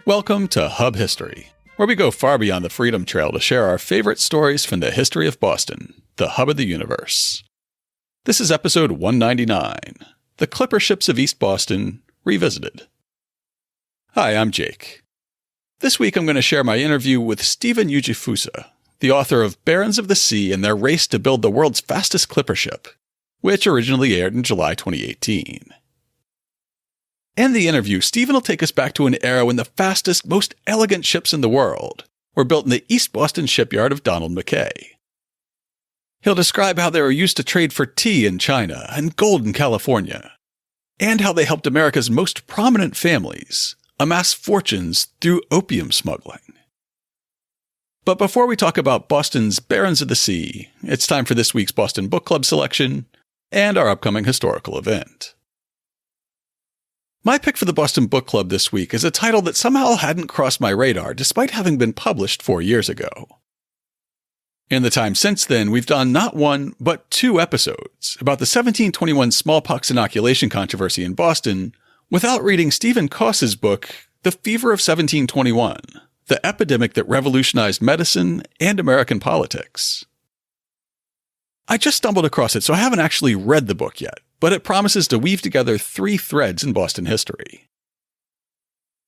Welcome to Hub History, where we go far beyond the Freedom Trail to share our favorite stories from the history of Boston, the hub of the universe. This is episode 199, The Clipper Ships of East Boston, Revisited. Hi, I'm Jake. This week I'm going to share my interview with Stephen Ujifusa, the author of Barons of the Sea and Their Race to Build the World's Fastest Clipper Ship, which originally aired in July 2018. In the interview, Stephen will take us back to an era when the fastest, most elegant ships in the world were built in the East Boston shipyard of Donald McKay. He'll describe how they were used to trade for tea in China and gold in California, and how they helped America's most prominent families amass fortunes through opium smuggling. But before we talk about Boston's Barons of the Sea, it's time for this week's Boston Book Club selection and our upcoming historical event. My pick for the Boston Book Club this week is a title that somehow hadn't crossed my radar despite having been published 4 years ago. In the time since then, we've done not one, but 2 episodes about the 1721 smallpox inoculation controversy in Boston without reading Stephen Coss's book, The Fever of 1721, the epidemic that revolutionized medicine and American politics. I just stumbled across it, so I haven't actually read the book yet, but it promises to weave together 3 threads in Boston history.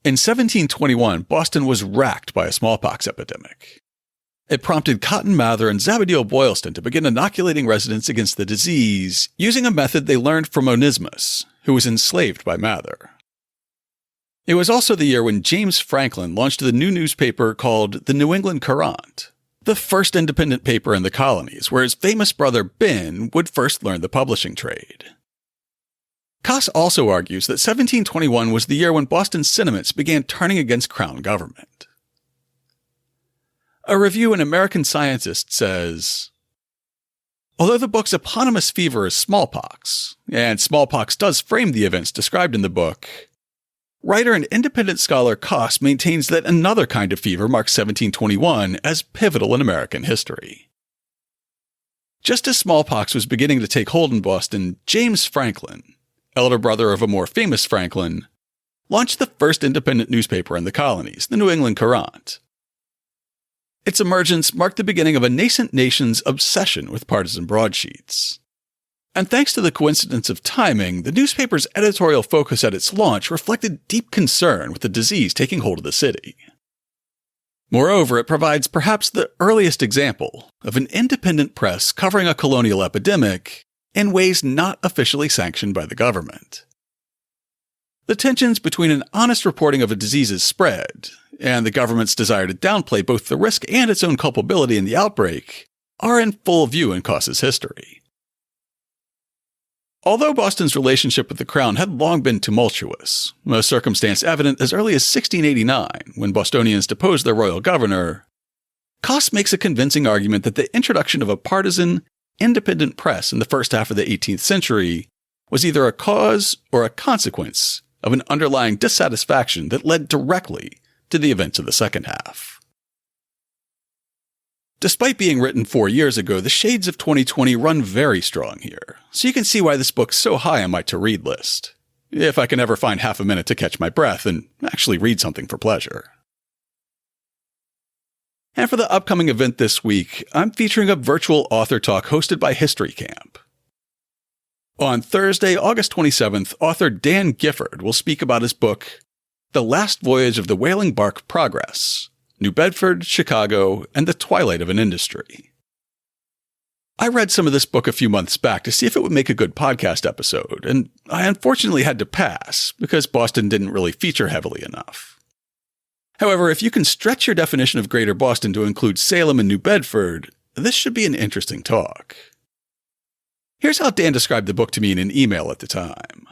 In 1721, Boston was racked by a smallpox epidemic. It prompted Cotton Mather and Zebediah Boylston to begin inoculating residents against the disease using a method they learned from Onesimus, who was enslaved by Mather. It was also the year when James Franklin launched the new newspaper called the New-England Courant, the first independent paper in the colonies, where his famous brother Ben would first learn the publishing trade. Coss also argues that 1721 was the year when Boston's sentiments began turning against Crown government. A review in American Scientist says, although the book's eponymous fever is smallpox, and smallpox does frame the events described in the book, writer and independent scholar Coss maintains that another kind of fever marks 1721 as pivotal in American history. Just as smallpox was beginning to take hold in Boston, James Franklin, elder brother of a more famous Franklin, launched the first independent newspaper in the colonies, the New-England Courant. Its emergence marked the beginning of a nascent nation's obsession with partisan broadsheets. And thanks to the coincidence of timing, the newspaper's editorial focus at its launch reflected deep concern with the disease taking hold of the city. Moreover, it provides perhaps the earliest example of an independent press covering a colonial epidemic in ways not officially sanctioned by the government. The tensions between an honest reporting of a disease's spread and the government's desire to downplay both the risk and its own culpability in the outbreak are in full view in Coss's history. Although Boston's relationship with the Crown had long been tumultuous, a circumstance evident as early as 1689 when Bostonians deposed their royal governor, Coss makes a convincing argument that the introduction of a partisan, independent press in the first half of the 18th century was either a cause or a consequence of an underlying dissatisfaction that led directly to the events of the second half. Despite being written 4 years ago, the shades of 2020 run very strong here, so you can see why this book's so high on my to-read list, if I can ever find half a minute to catch my breath and actually read something for pleasure. And for the upcoming event this week, I'm featuring a virtual author talk hosted by History Camp. On Thursday, August 27th, author Dan Gifford will speak about his book, The Last Voyage of the Whaling Bark Progress, New Bedford, Chicago, and the Twilight of an Industry. I read some of this book a few months back to see if it would make a good podcast episode, and I unfortunately had to pass because Boston didn't really feature heavily enough. However, if you can stretch your definition of Greater Boston to include Salem and New Bedford, this should be an interesting talk. Here's how Dan described the book to me in an email at the time.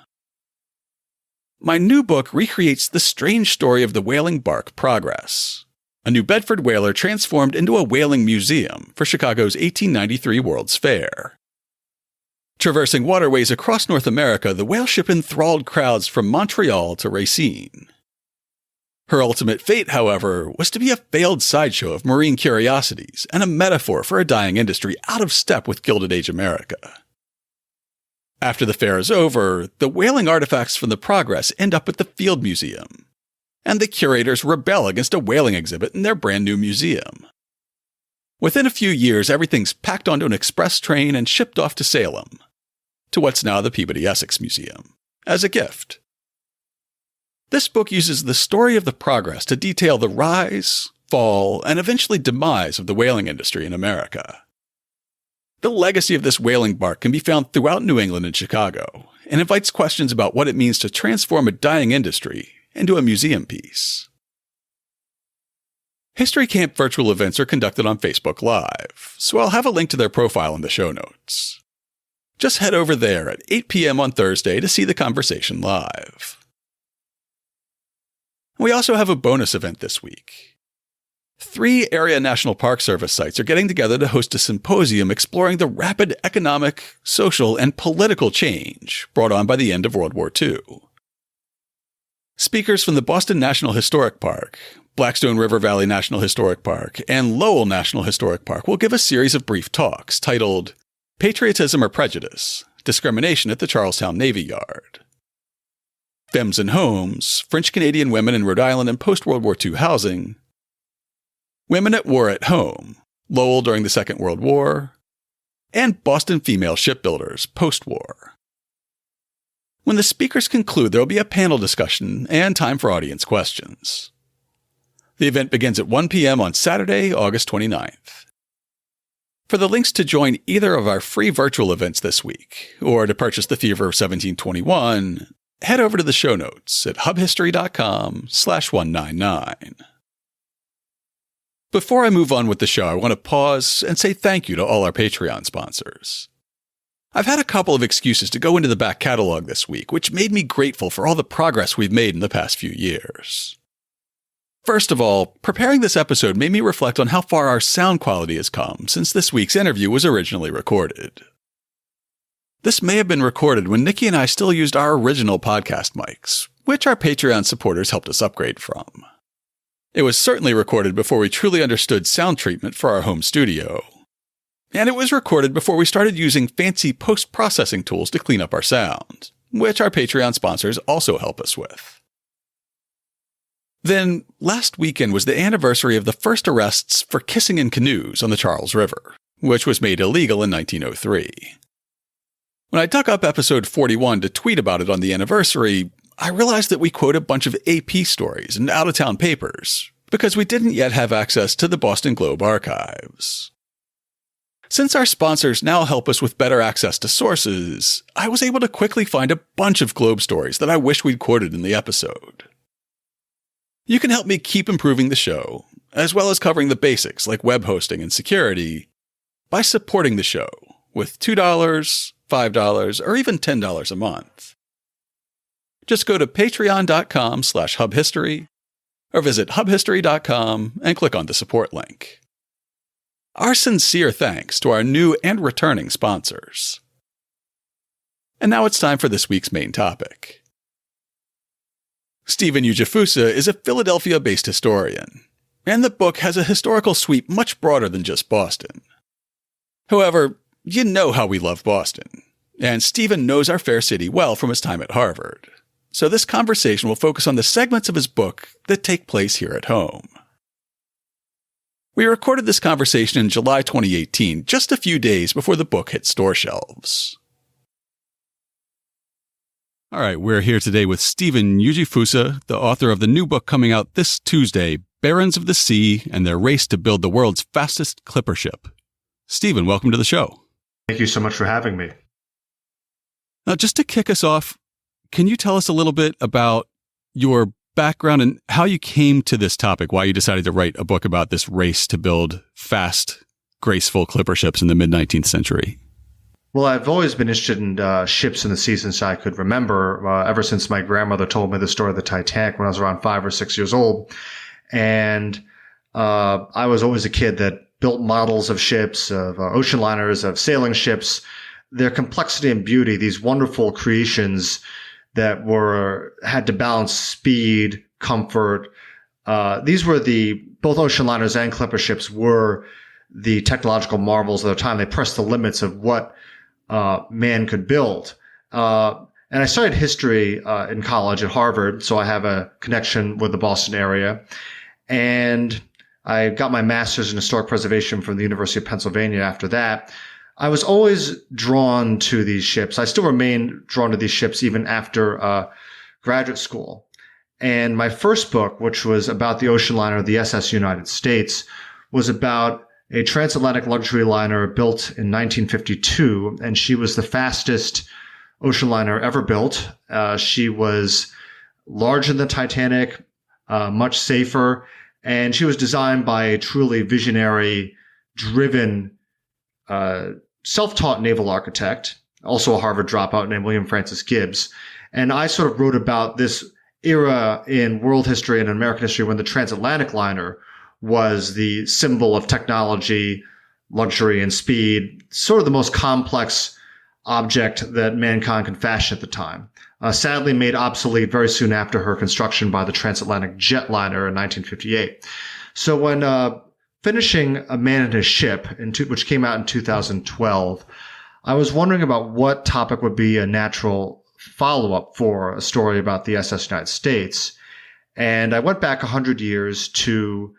My new book recreates the strange story of the whaling bark Progress, a New Bedford whaler transformed into a whaling museum for Chicago's 1893 World's Fair. Traversing waterways across North America, the whale ship enthralled crowds from Montreal to Racine. Her ultimate fate, however, was to be a failed sideshow of marine curiosities and a metaphor for a dying industry out of step with Gilded Age America. After the fair is over, the whaling artifacts from the Progress end up at the Field Museum, and the curators rebel against a whaling exhibit in their brand new museum. Within a few years, everything's packed onto an express train and shipped off to Salem, to what's now the Peabody Essex Museum, as a gift. This book uses the story of the progress to detail the rise, fall, and eventually demise of the whaling industry in America. The legacy of this whaling bark can be found throughout New England and Chicago, and invites questions about what it means to transform a dying industry into a museum piece. History Camp virtual events are conducted on Facebook Live, so I'll have a link to their profile in the show notes. Just head over there at 8 p.m. on Thursday to see the conversation live. We also have a bonus event this week. 3 area National Park Service sites are getting together to host a symposium exploring the rapid economic, social, and political change brought on by the end of World War II. Speakers from the Boston National Historic Park, Blackstone River Valley National Historic Park, and Lowell National Historic Park will give a series of brief talks titled Patriotism or Prejudice? Discrimination at the Charlestown Navy Yard. Femmes and Homes, French-Canadian Women in Rhode Island and Post-World War II Housing, Women at War at Home, Lowell during the Second World War, and Boston Female Shipbuilders, Post-War. When the speakers conclude, there will be a panel discussion and time for audience questions. The event begins at 1 p.m. on Saturday, August 29th. For the links to join either of our free virtual events this week, or to purchase The Fever of 1721, head over to the show notes at hubhistory.com/199. Before I move on with the show, I want to pause and say thank you to all our Patreon sponsors. I've had a couple of excuses to go into the back catalog this week, which made me grateful for all the progress we've made in the past few years. First of all, preparing this episode made me reflect on how far our sound quality has come since this week's interview was originally recorded. This may have been recorded when Nikki and I still used our original podcast mics, which our Patreon supporters helped us upgrade from. It was certainly recorded before we truly understood sound treatment for our home studio. And it was recorded before we started using fancy post-processing tools to clean up our sound, which our Patreon sponsors also help us with. Then, last weekend was the anniversary of the first arrests for kissing in canoes on the Charles River, which was made illegal in 1903. When I dug up episode 41 to tweet about it on the anniversary, I realized that we quote a bunch of AP stories and out-of-town papers, because we didn't yet have access to the Boston Globe archives. Since our sponsors now help us with better access to sources, I was able to quickly find a bunch of Globe stories that I wish we'd quoted in the episode. You can help me keep improving the show, as well as covering the basics like web hosting and security, by supporting the show with $2, $5, or even $10 a month. Just go to patreon.com/hubhistory or visit hubhistory.com and click on the support link. Our sincere thanks to our new and returning sponsors. And now it's time for this week's main topic. Stephen Ujifusa is a Philadelphia-based historian, and the book has a historical sweep much broader than just Boston. However, you know how we love Boston, and Stephen knows our fair city well from his time at Harvard, so this conversation will focus on the segments of his book that take place here at home. We recorded this conversation in July 2018, just a few days before the book hit store shelves. All right, we're here today with Stephen Ujifusa, the author of the new book coming out this Tuesday, Barons of the Sea and Their Race to Build the World's Fastest Clipper Ship. Stephen, welcome to the show. Thank you so much for having me. Now, just to kick us off, can you tell us a little bit about your background and how you came to this topic, why you decided to write a book about this race to build fast, graceful clipper ships in the mid-19th century? Well, I've always been interested in ships in the sea since I could remember, ever since my grandmother told me the story of the Titanic when I was around 5 or 6 years old. And I was always a kid that built models of ships, of ocean liners, of sailing ships, their complexity and beauty, these wonderful creations that had to balance speed, comfort. These were both ocean liners and clipper ships were the technological marvels of their time. They pressed the limits of what man could build. And I studied history in college at Harvard, so I have a connection with the Boston area. And I got my master's in historic preservation from the University of Pennsylvania after that. I was always drawn to these ships. I still remain drawn to these ships even after graduate school. And my first book, which was about the ocean liner, the SS United States, was about a transatlantic luxury liner built in 1952, and she was the fastest ocean liner ever built. She was larger than the Titanic, much safer, and she was designed by a truly visionary, driven, self-taught naval architect, also a Harvard dropout named William Francis Gibbs. And I sort of wrote about this era in world history and American history when the transatlantic liner was the symbol of technology, luxury, and speed, sort of the most complex object that mankind could fashion at the time. Sadly made obsolete very soon after her construction by the transatlantic jetliner in 1958. So when finishing A Man and His Ship, which came out in 2012, I was wondering about what topic would be a natural follow-up for a story about the SS United States. And I went back 100 years to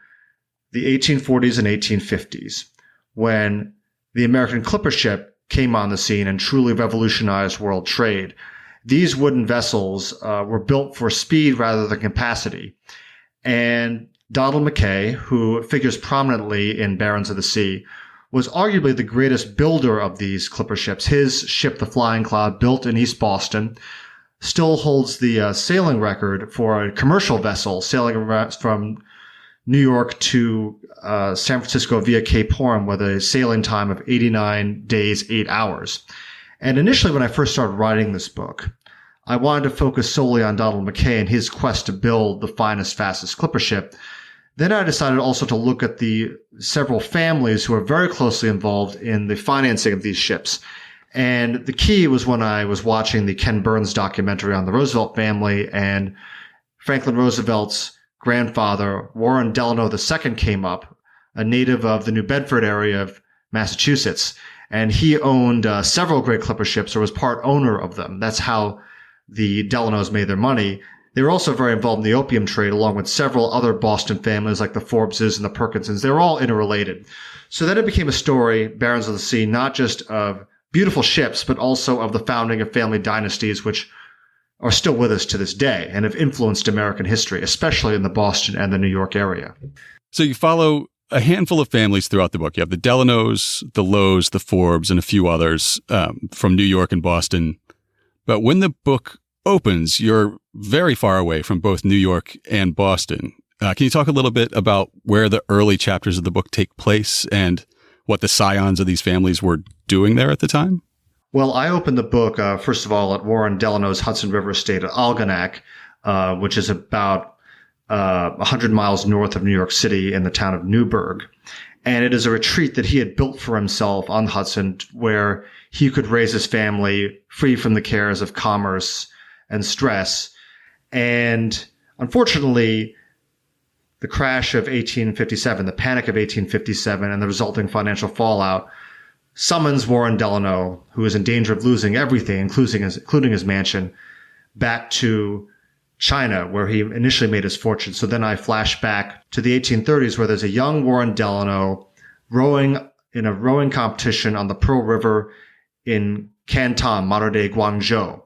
the 1840s and 1850s, when the American clipper ship came on the scene and truly revolutionized world trade. These wooden vessels were built for speed rather than capacity. And Donald McKay, who figures prominently in Barons of the Sea, was arguably the greatest builder of these clipper ships. His ship, the Flying Cloud, built in East Boston, still holds the sailing record for a commercial vessel sailing from New York to San Francisco via Cape Horn with a sailing time of 89 days, 8 hours. And initially, when I first started writing this book, I wanted to focus solely on Donald McKay and his quest to build the finest, fastest clipper ship. Then I decided also to look at the several families who are very closely involved in the financing of these ships. And the key was when I was watching the Ken Burns documentary on the Roosevelt family, and Franklin Roosevelt's grandfather, Warren Delano II, came up, a native of the New Bedford area of Massachusetts. And he owned several great clipper ships, or was part owner of them. That's how the Delanos made their money. They were also very involved in the opium trade, along with several other Boston families like the Forbeses and the Perkinsons. They were all interrelated. So then it became a story, Barons of the Sea, not just of beautiful ships, but also of the founding of family dynasties, which are still with us to this day and have influenced American history, especially in the Boston and the New York area. So you follow a handful of families throughout the book. You have the Delanos, the Lowes, the Forbes, and a few others from New York and Boston. But when the book opens, you're very far away from both New York and Boston. Can you talk a little bit about where the early chapters of the book take place and what the scions of these families were doing there at the time? Well, I opened the book, first of all, at Warren Delano's Hudson River estate at Algonac, which is about 100 miles north of New York City in the town of Newburgh. And it is a retreat that he had built for himself on the Hudson, where he could raise his family free from the cares of commerce and stress. And unfortunately, the crash of 1857, the panic of 1857, and the resulting financial fallout summons Warren Delano, who is in danger of losing everything, including his mansion, back to China, where he initially made his fortune. So then I flash back to the 1830s, where there's a young Warren Delano rowing in a rowing competition on the Pearl River in Canton, modern-day Guangzhou.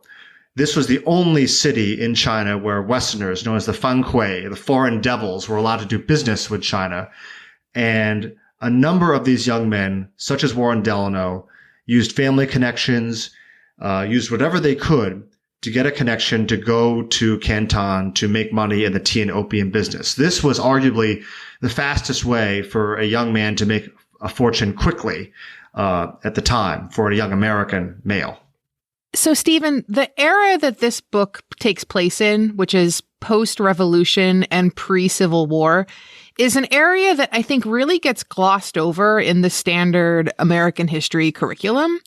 This was the only city in China where Westerners, known as the Fankui, the foreign devils, were allowed to do business with China. And a number of these young men, such as Warren Delano, used family connections, used whatever they could to get a connection to go to Canton to make money in the tea and opium business. This was arguably the fastest way for a young man to make a fortune quickly at the time for a young American male. So, Stephen, the era that this book takes place in, which is post-revolution and pre-Civil War, is an area that I think really gets glossed over in the standard American history curriculum.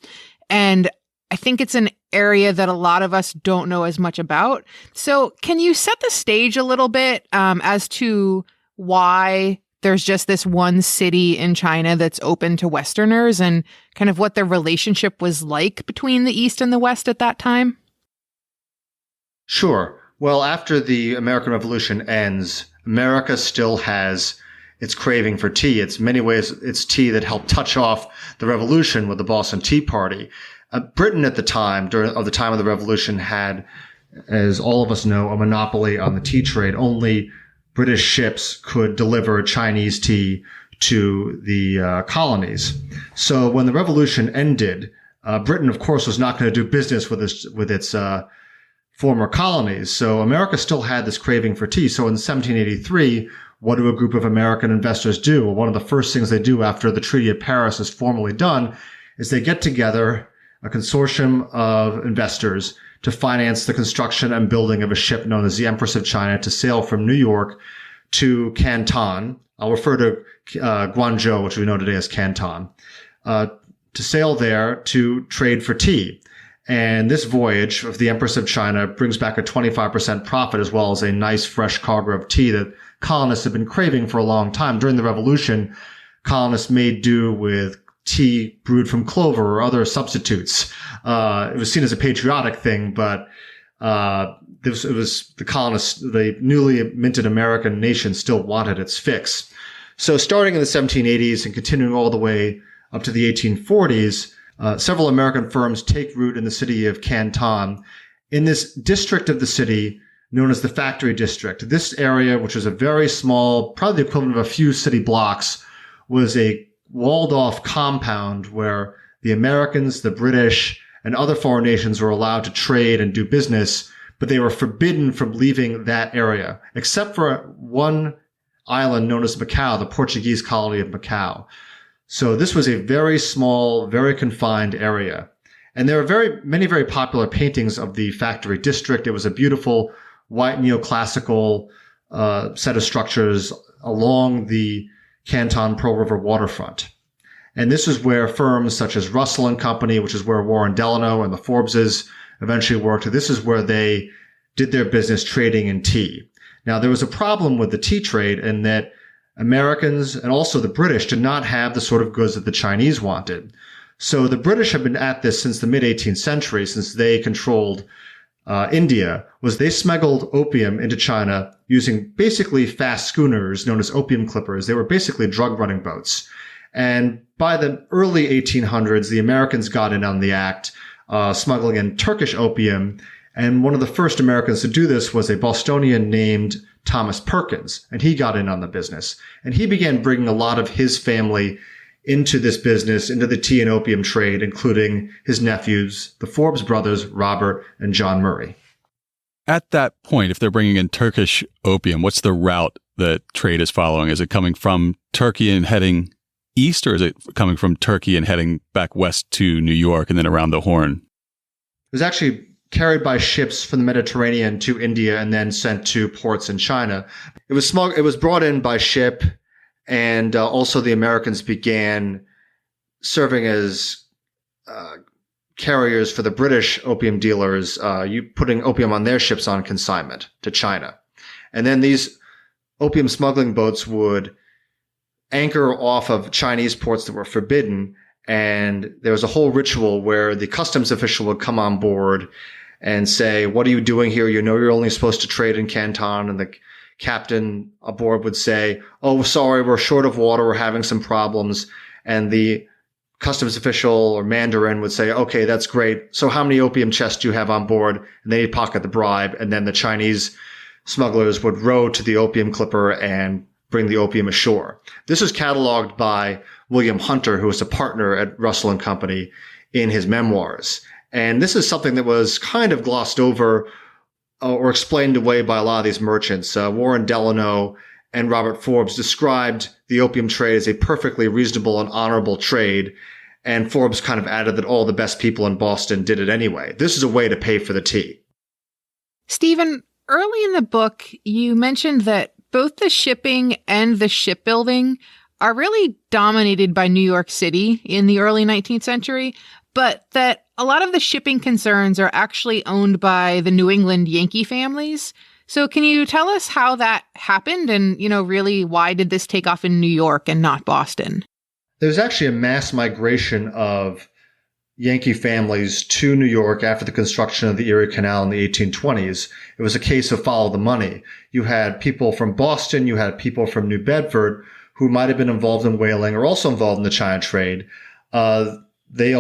And I think it's an area that a lot of us don't know as much about. So can you set the stage a little bit as to why there's just this one city in China that's open to Westerners and kind of what their relationship was like between the East and the West at that time? Sure. Well, after the American Revolution ends, America still has its craving for tea. It's in many ways, it's tea that helped touch off the revolution with the Boston Tea Party. Britain at the time, during the time of the revolution, had, as all of us know, a monopoly on the tea trade. Only British ships could deliver Chinese tea to the colonies. So when the revolution ended, Britain, of course, was not going to do business with its former colonies. So America still had this craving for tea. So in 1783, what do a group of American investors do? Well, one of the first things they do after the Treaty of Paris is formally done is they get together a consortium of investors to finance the construction and building of a ship known as the Empress of China to sail from New York to Canton. I'll refer to Guangzhou, which we know today as Canton, to sail there to trade for tea. And this voyage of the Empress of China brings back a 25% profit as well as a nice fresh cargo of tea that colonists have been craving for a long time. During the Revolution, colonists made do with tea brewed from clover or other substitutes. It was seen as a patriotic thing, but it was the colonists, the newly minted American nation still wanted its fix. So starting in the 1780s and continuing all the way up to the 1840s, several American firms take root in the city of Canton. In this district of the city known as the Factory District, this area, which was a very small, probably the equivalent of a few city blocks, was a walled-off compound where the Americans, the British, and other foreign nations were allowed to trade and do business, but they were forbidden from leaving that area, except for one island known as Macau, the Portuguese colony of Macau. So this was a very small, very confined area. And there are many very popular paintings of the Factory District. It was a beautiful white neoclassical set of structures along the Canton Pearl River waterfront. And this is where firms such as Russell and Company, which is where Warren Delano and the Forbeses eventually worked, this is where they did their business trading in tea. Now, there was a problem with the tea trade in that Americans and also the British did not have the sort of goods that the Chinese wanted. So the British have been at this since the mid-18th century, since they controlled India, was they smuggled opium into China using basically fast schooners known as opium clippers. They were basically drug running boats. And by the early 1800s, the Americans got in on the act, smuggling in Turkish opium. And one of the first Americans to do this was a Bostonian named Thomas Perkins, and he got in on the business. And he began bringing a lot of his family into this business, into the tea and opium trade, including his nephews, the Forbes brothers, Robert and John Murray. At that point, if they're bringing in Turkish opium, what's the route that trade is following? Is it coming from Turkey and heading east, or is it coming from Turkey and heading back west to New York and then around the Horn? It was actually carried by ships from the Mediterranean to India and then sent to ports in China. It was brought in by ship, and also the Americans began serving as carriers for the British opium dealers, putting opium on their ships on consignment to China. And then these opium smuggling boats would anchor off of Chinese ports that were forbidden, and there was a whole ritual where the customs official would come on board and say, "What are you doing here? You know you're only supposed to trade in Canton." And the captain aboard would say, "Oh, sorry, we're short of water. We're having some problems." And the customs official or Mandarin would say, "Okay, that's great. So how many opium chests do you have on board?" And then he'd pocket the bribe. And then the Chinese smugglers would row to the opium clipper and bring the opium ashore. This is cataloged by William Hunter, who was a partner at Russell and Company, in his memoirs. And this is something that was kind of glossed over or explained away by a lot of these merchants. Warren Delano and Robert Forbes described the opium trade as a perfectly reasonable and honorable trade. And Forbes kind of added that all the best people in Boston did it anyway. This is a way to pay for the tea. Stephen, early in the book, you mentioned that both the shipping and the shipbuilding are really dominated by New York City in the early 19th century, but that a lot of the shipping concerns are actually owned by the New England Yankee families. So can you tell us how that happened and, really why did this take off in New York and not Boston? There's actually a mass migration of Yankee families to New York after the construction of the Erie Canal in the 1820s. It was a case of follow the money. You had people from Boston, you had people from New Bedford who might have been involved in whaling or also involved in the China trade. They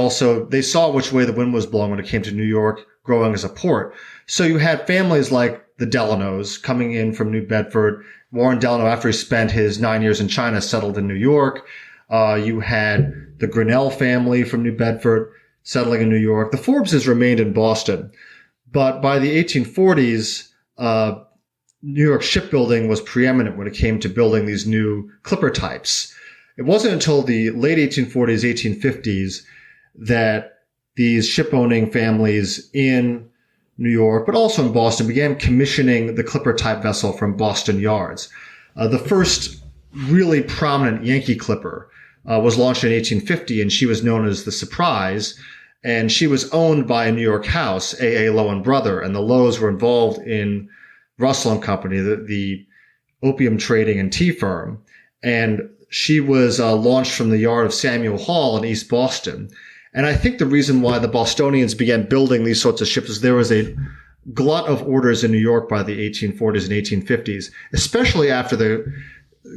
saw which way the wind was blowing when it came to New York growing as a port. So you had families like the Delanos coming in from New Bedford. Warren Delano, after he spent his 9 years in China, settled in New York. You had the Grinnell family from New Bedford settling in New York. The Forbeses remained in Boston. But by the 1840s, New York shipbuilding was preeminent when it came to building these new clipper types. It wasn't until the late 1840s, 1850s that these ship-owning families in New York, but also in Boston, began commissioning the clipper-type vessel from Boston yards. The first really prominent Yankee clipper was launched in 1850, and she was known as the Surprise, and she was owned by a New York house, A.A. Lowe and Brother, and the Lowes were involved in Russell and Company, the opium trading and tea firm, and she was launched from the yard of Samuel Hall in East Boston. And I think the reason why the Bostonians began building these sorts of ships is there was a glut of orders in New York by the 1840s and 1850s, especially after the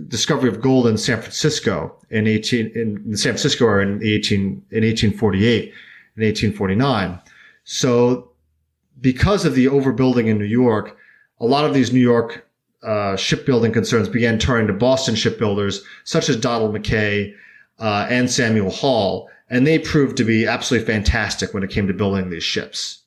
discovery of gold in San Francisco in San Francisco or in 1848 and 1849. So because of the overbuilding in New York, a lot of these New York shipbuilding concerns began turning to Boston shipbuilders such as Donald McKay and Samuel Hall, and they proved to be absolutely fantastic when it came to building these ships.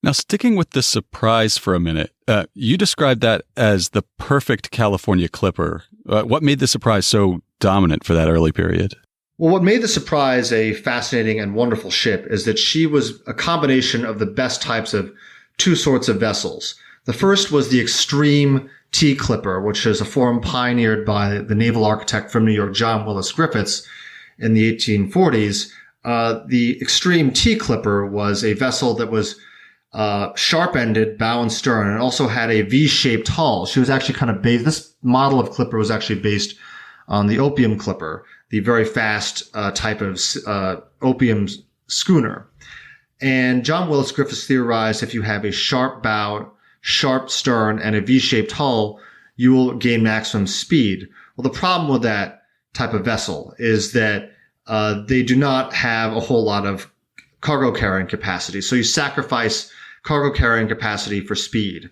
Now, sticking with the Surprise for a minute, you described that as the perfect California clipper. What made the Surprise so dominant for that early period? Well, what made the Surprise a fascinating and wonderful ship is that she was a combination of the best types of two sorts of vessels. The first was the extreme T clipper, which is a form pioneered by the naval architect from New York, John Willis Griffiths, in the 1840s. The extreme T clipper was a vessel that was sharp-ended, bow and stern, and also had a V-shaped hull. She was actually kind of based, this model of clipper was actually based on the opium clipper, the very fast type of opium schooner. And John Willis Griffiths theorized if you have a sharp bow, sharp stern, and a V-shaped hull, you will gain maximum speed. Well, the problem with that type of vessel is that they do not have a whole lot of cargo carrying capacity. So you sacrifice cargo carrying capacity for speed.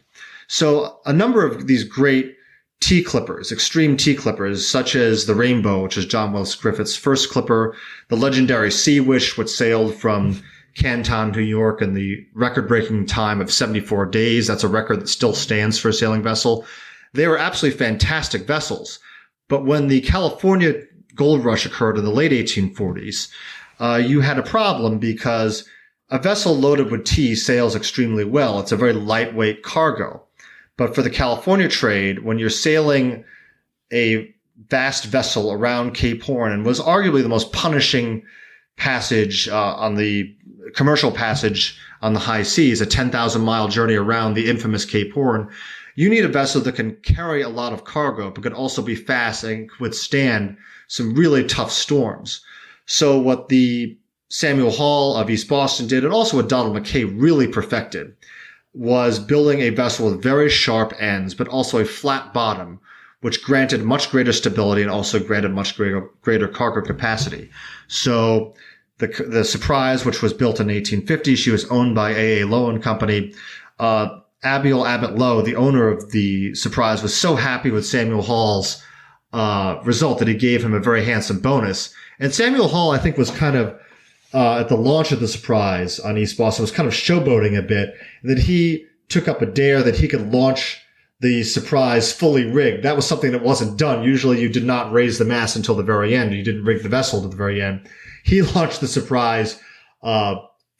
So a number of these great T clippers, extreme T clippers, such as the Rainbow, which is John Willis Griffiths' first clipper, the legendary Sea Wish, which sailed from Canton, New York in the record-breaking time of 74 days. That's a record that still stands for a sailing vessel. They were absolutely fantastic vessels. But when the California gold rush occurred in the late 1840s, you had a problem because a vessel loaded with tea sails extremely well. It's a very lightweight cargo. But for the California trade, when you're sailing a vast vessel around Cape Horn, and was arguably the most punishing passage on the commercial passage on the high seas, a 10,000-mile journey around the infamous Cape Horn, you need a vessel that can carry a lot of cargo, but can also be fast and withstand some really tough storms. So what the Samuel Hall of East Boston did, and also what Donald McKay really perfected, was building a vessel with very sharp ends, but also a flat bottom, which granted much greater stability and also granted much greater cargo capacity. So the Surprise, which was built in 1850, she was owned by A.A. Lowe and Company. Abiel Abbott Lowe, the owner of the Surprise, was so happy with Samuel Hall's result that he gave him a very handsome bonus. And Samuel Hall, I think, was kind of at the launch of the Surprise on East Boston, was kind of showboating a bit, that he took up a dare that he could launch the Surprise fully rigged. That was something that wasn't done. Usually you did not raise the mast until the very end. You didn't rig the vessel to the very end. He launched the Surprise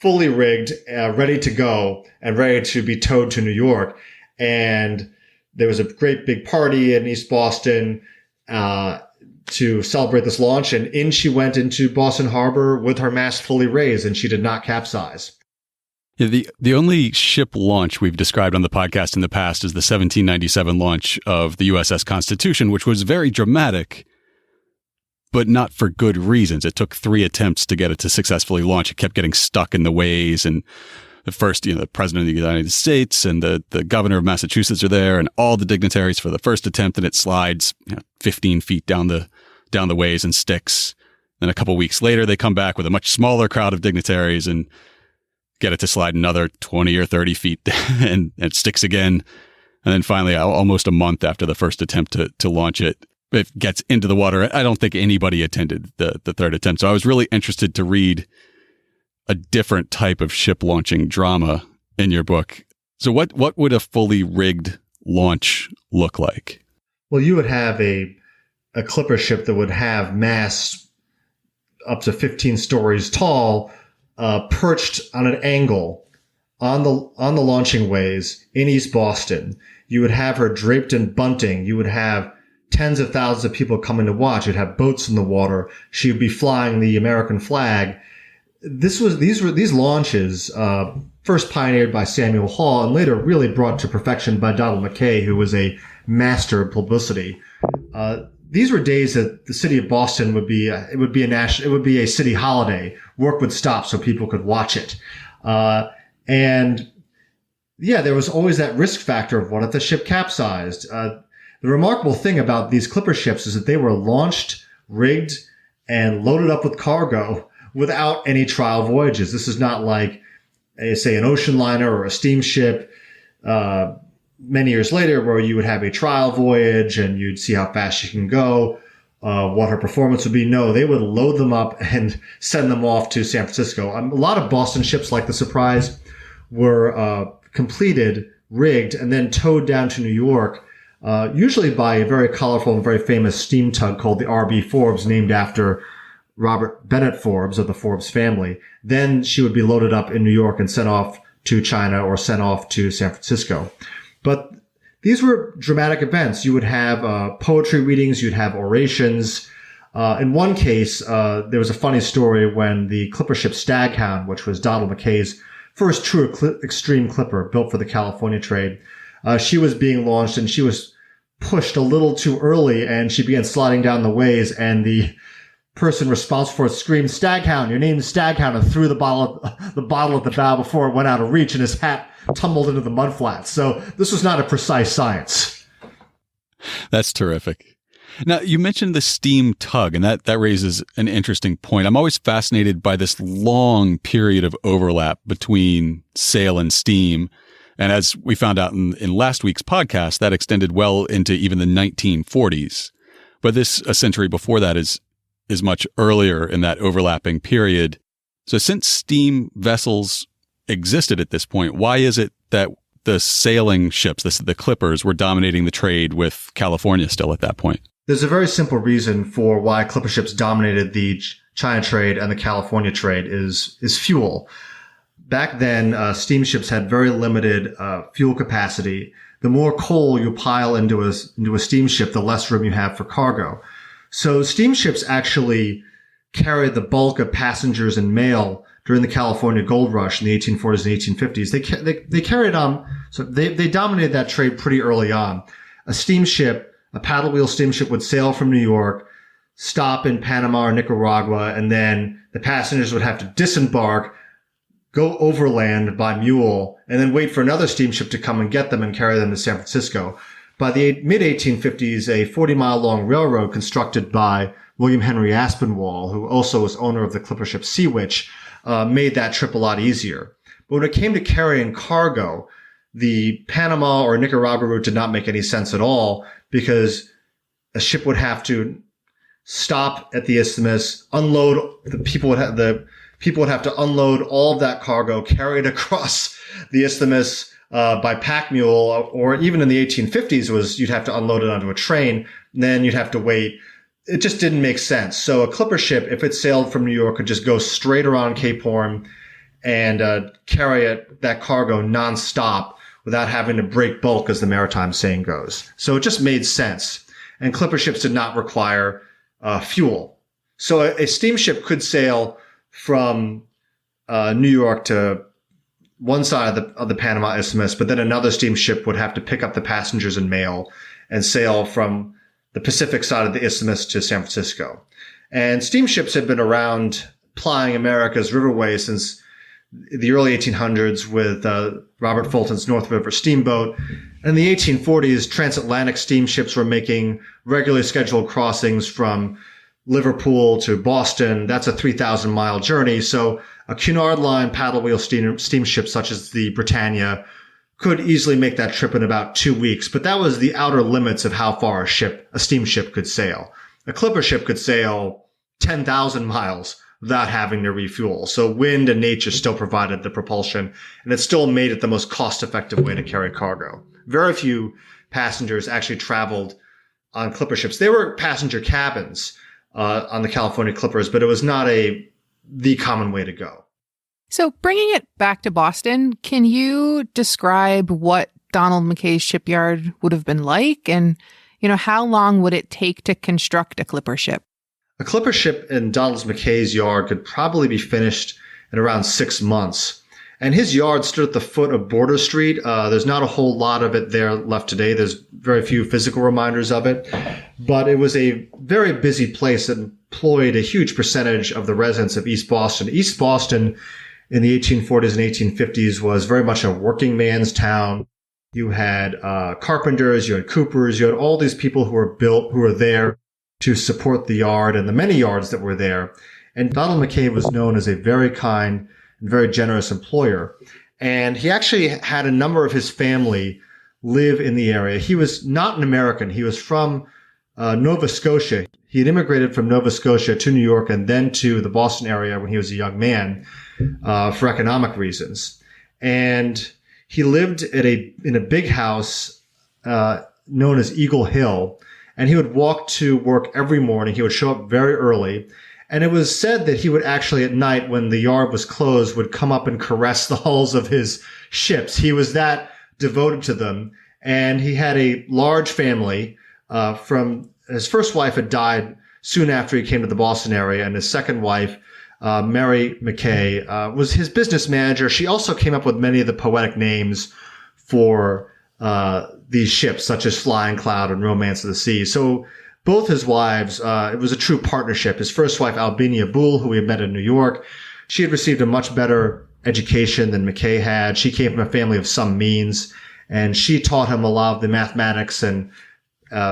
fully rigged, ready to go, and ready to be towed to New York. And there was a great big party in East Boston to celebrate this launch, and in she went into Boston Harbor with her mast fully raised, and she did not capsize. Yeah, the only ship launch we've described on the podcast in the past is the 1797 launch of the USS Constitution, which was very dramatic. but not for good reasons. It took 3 attempts to get it to successfully launch. It kept getting stuck in the ways. And the first, the president of the United States and the governor of Massachusetts are there, and all the dignitaries for the first attempt, and it slides 15 feet down the ways and sticks. Then a couple weeks later, they come back with a much smaller crowd of dignitaries and get it to slide another 20 or 30 feet and it sticks again. And then finally, almost a month after the first attempt to launch it, it gets into the water. I don't think anybody attended the third attempt. So I was really interested to read a different type of ship launching drama in your book. So what would a fully rigged launch look like? Well, you would have a clipper ship that would have masts up to 15 stories tall, perched on an angle on the launching ways in East Boston. You would have her draped in bunting. You would have tens of thousands of people coming to watch. You'd have boats in the water. She would be flying the American flag. These launches, first pioneered by Samuel Hall and later really brought to perfection by Donald McKay, who was a master of publicity. These were days that the city of Boston would be a city holiday. Work would stop so people could watch it. And there was always that risk factor of what if the ship capsized. The remarkable thing about these clipper ships is that they were launched, rigged, and loaded up with cargo without any trial voyages. This is not like, say, an ocean liner or a steamship, many years later, where you would have a trial voyage and you'd see how fast she can go, what her performance would be. No, they would load them up and send them off to San Francisco. A lot of Boston ships like the Surprise were completed, rigged, and then towed down to New York, usually by a very colorful and very famous steam tug called the R.B. Forbes, named after Robert Bennett Forbes of the Forbes family. Then she would be loaded up in New York and sent off to China or sent off to San Francisco. But these were dramatic events. You would have poetry readings. You'd have orations. In one case, there was a funny story when the clipper ship Staghound, which was Donald McKay's first true extreme clipper built for the California trade, she was being launched and she was pushed a little too early and she began sliding down the ways, and the person responsible for it screamed, "Staghound, your name's Staghound," and threw the bottle at the bow before it went out of reach, and his hat tumbled into the mudflats. So this was not a precise science. That's terrific. Now, you mentioned the steam tug, and that raises an interesting point. I'm always fascinated by this long period of overlap between sail and steam. And as we found out in last week's podcast, that extended well into even the 1940s. But this, a century before that, is much earlier in that overlapping period. So since steam vessels existed at this point, why is it that the sailing ships, the clippers, were dominating the trade with California still at that point? There's a very simple reason for why clipper ships dominated the China trade and the California trade is fuel. Back then, steamships had very limited fuel capacity. The more coal you pile into a steamship, the less room you have for cargo. So steamships actually carried the bulk of passengers and mail during the California gold rush in the 1840s and 1850s. They carried on, so they dominated that trade pretty early on. A steamship, a paddle wheel steamship, would sail from New York, stop in Panama or Nicaragua, and then the passengers would have to disembark, go overland by mule, and then wait for another steamship to come and get them and carry them to San Francisco. By the mid-1850s, a 40-mile-long railroad constructed by William Henry Aspinwall, who also was owner of the clipper ship Sea Witch, made that trip a lot easier. But when it came to carrying cargo, the Panama or Nicaragua route did not make any sense at all, because a ship would have to stop at the isthmus, unload. The people would have to unload all of that cargo, carry it across the isthmus by pack mule, or even in the 1850s you'd have to unload it onto a train, and then you'd have to wait. It just didn't make sense. So a clipper ship, if it sailed from New York, could just go straight around Cape Horn and carry that cargo nonstop without having to break bulk, as the maritime saying goes. So it just made sense. And clipper ships did not require fuel. So a steamship could sail from New York to one side of the Panama Isthmus, but then another steamship would have to pick up the passengers and mail and sail from the Pacific side of the isthmus to San Francisco. And steamships had been around plying America's riverway since the early 1800s with Robert Fulton's North River Steamboat. In the 1840s, transatlantic steamships were making regularly scheduled crossings from Liverpool to Boston. That's a 3,000-mile journey. So a Cunard Line paddle wheel steamship such as the Britannia could easily make that trip in about 2 weeks. But that was the outer limits of how far a steamship could sail. A clipper ship could sail 10,000 miles without having to refuel. So wind and nature still provided the propulsion, and it still made it the most cost-effective way to carry cargo. Very few passengers actually traveled on clipper ships. There were passenger cabins on the California Clippers, but it was not the common way to go. So bringing it back to Boston, can you describe what Donald McKay's shipyard would have been like? And, how long would it take to construct a clipper ship? A clipper ship in Donald McKay's yard could probably be finished in around 6 months. And his yard stood at the foot of Border Street. There's not a whole lot of it there left today. There's very few physical reminders of it. But it was a very busy place that employed a huge percentage of the residents of East Boston. East Boston in the 1840s and 1850s was very much a working man's town. You had carpenters, you had coopers, you had all these people who were there to support the yard and the many yards that were there. And Donald McKay was known as a very kind and very generous employer. And he actually had a number of his family live in the area. He was not an American. He was from Nova Scotia. He had immigrated from Nova Scotia to New York and then to the Boston area when he was a young man for economic reasons. And he lived in a big house known as Eagle Hill. And he would walk to work every morning. He would show up very early. And it was said that he would actually at night, when the yard was closed, would come up and caress the hulls of his ships. He was that devoted to them. And he had a large family. From his first wife had died soon after he came to the Boston area. And his second wife, Mary McKay, was his business manager. She also came up with many of the poetic names for these ships, such as Flying Cloud and Romance of the Sea. So both his wives, it was a true partnership. His first wife, Albinia Boole, who we had met in New York, she had received a much better education than McKay had. She came from a family of some means, and she taught him a lot of the mathematics and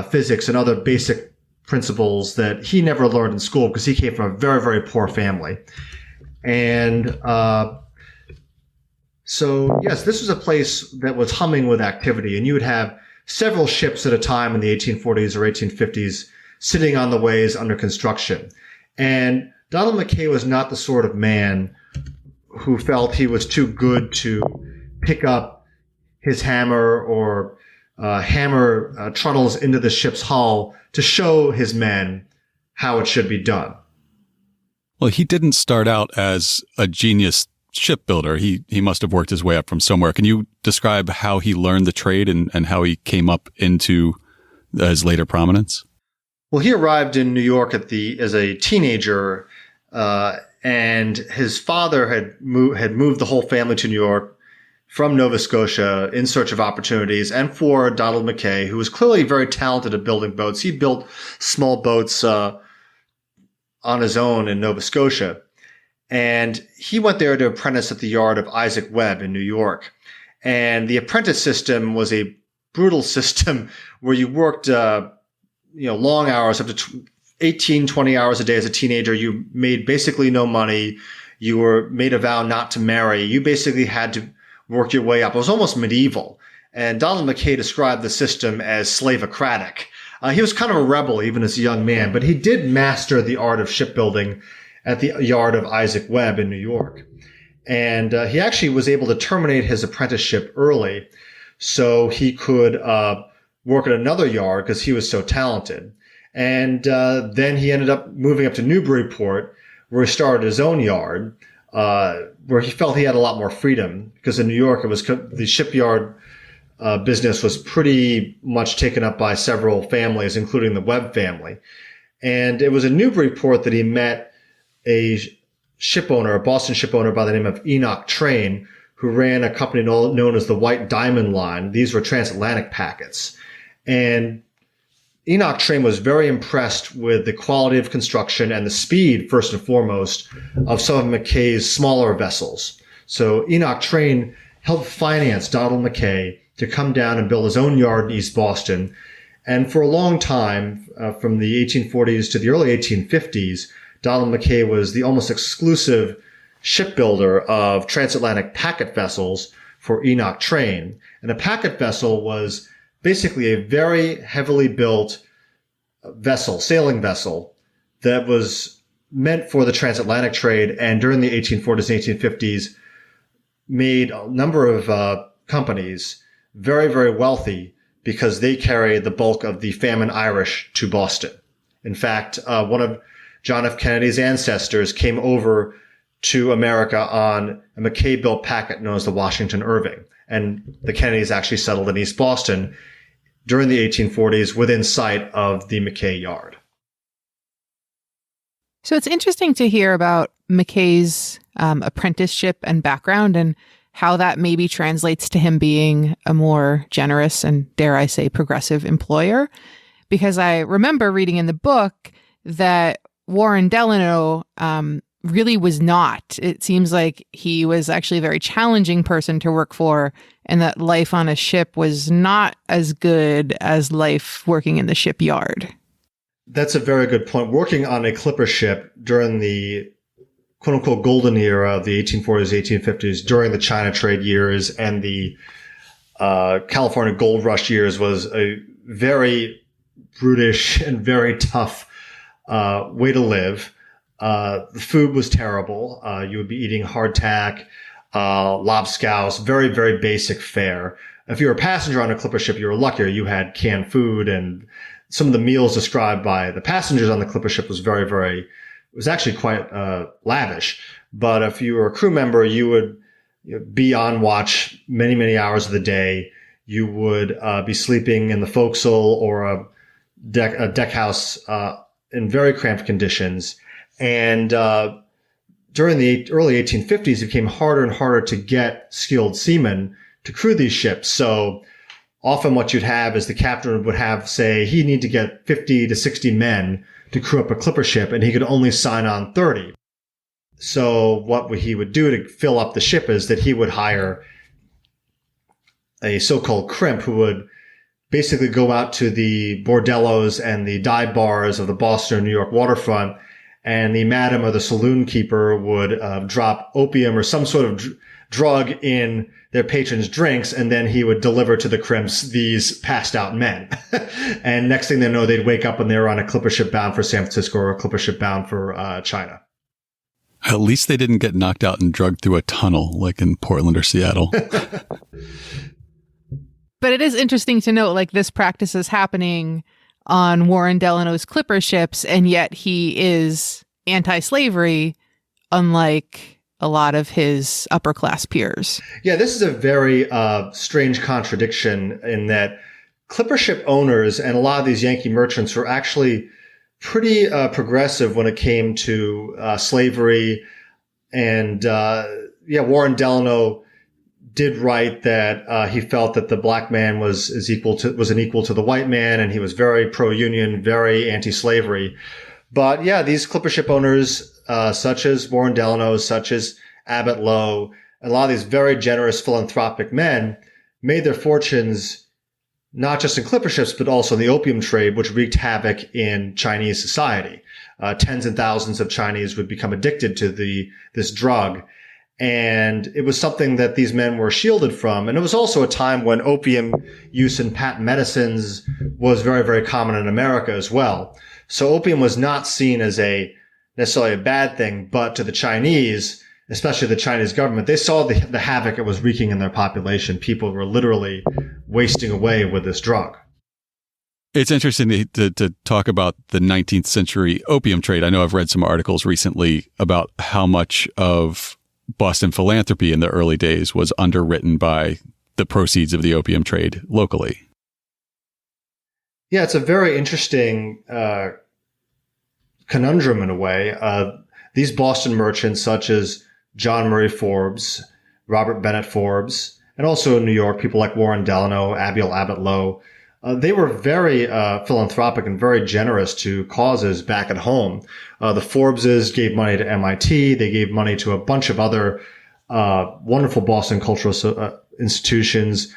physics and other basic principles that he never learned in school because he came from a very, very poor family. And so, yes, this was a place that was humming with activity, and you would have several ships at a time in the 1840s or 1850s sitting on the ways under construction. And Donald McKay was not the sort of man who felt he was too good to pick up his hammer or hammer trunnels into the ship's hull to show his men how it should be done. Well, he didn't start out as a genius shipbuilder. He must have worked his way up from somewhere. Can you describe how he learned the trade and how he came up into his later prominence? Well, he arrived in New York as a teenager, and his father had moved the whole family to New York from Nova Scotia in search of opportunities, and for Donald McKay, who was clearly very talented at building boats. He built small boats on his own in Nova Scotia. And he went there to apprentice at the yard of Isaac Webb in New York. And the apprentice system was a brutal system where you worked, long hours, up to 18, 20 hours a day as a teenager. You made basically no money. You were made a vow not to marry. You basically had to work your way up. It was almost medieval. And Donald McKay described the system as slavocratic. He was kind of a rebel even as a young man, but he did master the art of shipbuilding at the yard of Isaac Webb in New York. And he actually was able to terminate his apprenticeship early so he could work at another yard because he was so talented. And then he ended up moving up to Newburyport, where he started his own yard, where he felt he had a lot more freedom, because in New York, it was the shipyard business was pretty much taken up by several families, including the Webb family. And it was in Newburyport that he met a Boston ship owner by the name of Enoch Train, who ran a company known as the White Diamond Line. These were transatlantic packets. And Enoch Train was very impressed with the quality of construction and the speed, first and foremost, of some of McKay's smaller vessels. So Enoch Train helped finance Donald McKay to come down and build his own yard in East Boston. And for a long time, from the 1840s to the early 1850s, Donald McKay was the almost exclusive shipbuilder of transatlantic packet vessels for Enoch Train. And a packet vessel was basically a very heavily built vessel, sailing vessel, that was meant for the transatlantic trade, and during the 1840s and 1850s made a number of companies very, very wealthy because they carried the bulk of the famine Irish to Boston. In fact, one of John F. Kennedy's ancestors came over to America on a McKay-built packet known as the Washington Irving. And the Kennedys actually settled in East Boston during the 1840s within sight of the McKay yard. So it's interesting to hear about McKay's apprenticeship and background and how that maybe translates to him being a more generous and, dare I say, progressive employer. Because I remember reading in the book that Warren Delano really was not. It seems like he was actually a very challenging person to work for, and that life on a ship was not as good as life working in the shipyard. That's a very good point. Working on a clipper ship during the quote-unquote golden era of the 1840s, 1850s, during the China trade years and the California gold rush years was a very brutish and very tough way to live. The food was terrible. You would be eating hardtack, lobscouse, very, very basic fare. If you were a passenger on a clipper ship, you were luckier. You had canned food, and some of the meals described by the passengers on the clipper ship was very, very, it was actually quite lavish. But if you were a crew member, you would be on watch many, many hours of the day. You would be sleeping in the forecastle or a deck house in very cramped conditions. And during the early 1850s, it became harder and harder to get skilled seamen to crew these ships. So often what you'd have is the captain would have, say, he'd need to get 50 to 60 men to crew up a clipper ship, and he could only sign on 30. So what he would do to fill up the ship is that he would hire a so-called crimp who would basically go out to the bordellos and the dive bars of the Boston or New York waterfront, and the madam or the saloon keeper would drop opium or some sort of drug in their patrons' drinks, and then he would deliver to the crimps these passed out men. And next thing they know, they'd wake up and they were on a clipper ship bound for San Francisco or a clipper ship bound for China. At least they didn't get knocked out and drugged through a tunnel like in Portland or Seattle. But it is interesting to note, like, this practice is happening on Warren Delano's clipper ships, and yet he is anti-slavery, unlike a lot of his upper-class peers. Yeah, this is a very strange contradiction in that clipper ship owners and a lot of these Yankee merchants were actually pretty progressive when it came to slavery. And Warren Delano did write that he felt that the black man was an equal to the white man, and he was very pro-union, very anti-slavery. But yeah, these clipper ship owners, such as Warren Delano, such as Abbott Lowe, and a lot of these very generous philanthropic men made their fortunes not just in clipper ships, but also in the opium trade, which wreaked havoc in Chinese society. Tens and thousands of Chinese would become addicted to this drug. And it was something that these men were shielded from. And it was also a time when opium use in patent medicines was very, very common in America as well. So opium was not seen as necessarily a bad thing, but to the Chinese, especially the Chinese government, they saw the havoc it was wreaking in their population. People were literally wasting away with this drug. It's interesting to talk about the 19th century opium trade. I know I've read some articles recently about how much of Boston philanthropy in the early days was underwritten by the proceeds of the opium trade locally. Yeah, it's a very interesting conundrum in a way. These Boston merchants, such as John Murray Forbes, Robert Bennett Forbes, and also in New York, people like Warren Delano, Abiel Abbott Lowe, they were very philanthropic and very generous to causes back at home. The Forbeses gave money to MIT. They gave money to a bunch of other wonderful Boston cultural institutions.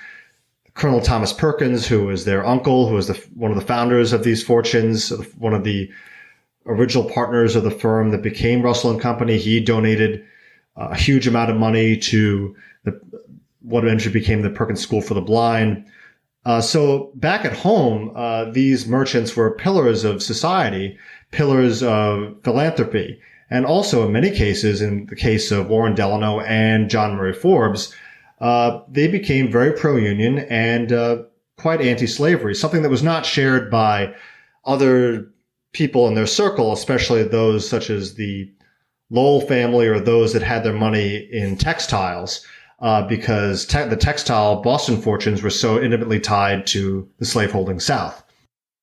Colonel Thomas Perkins, who was their uncle, who was one of the founders of these fortunes, one of the original partners of the firm that became Russell and Company, he donated a huge amount of money to what eventually became the Perkins School for the Blind. So back at home, these merchants were pillars of society, pillars of philanthropy. And also in many cases, in the case of Warren Delano and John Murray Forbes, they became very pro-union and quite anti-slavery, something that was not shared by other people in their circle, especially those such as the Lowell family or those that had their money in textiles, because the textile Boston fortunes were so intimately tied to the slaveholding South.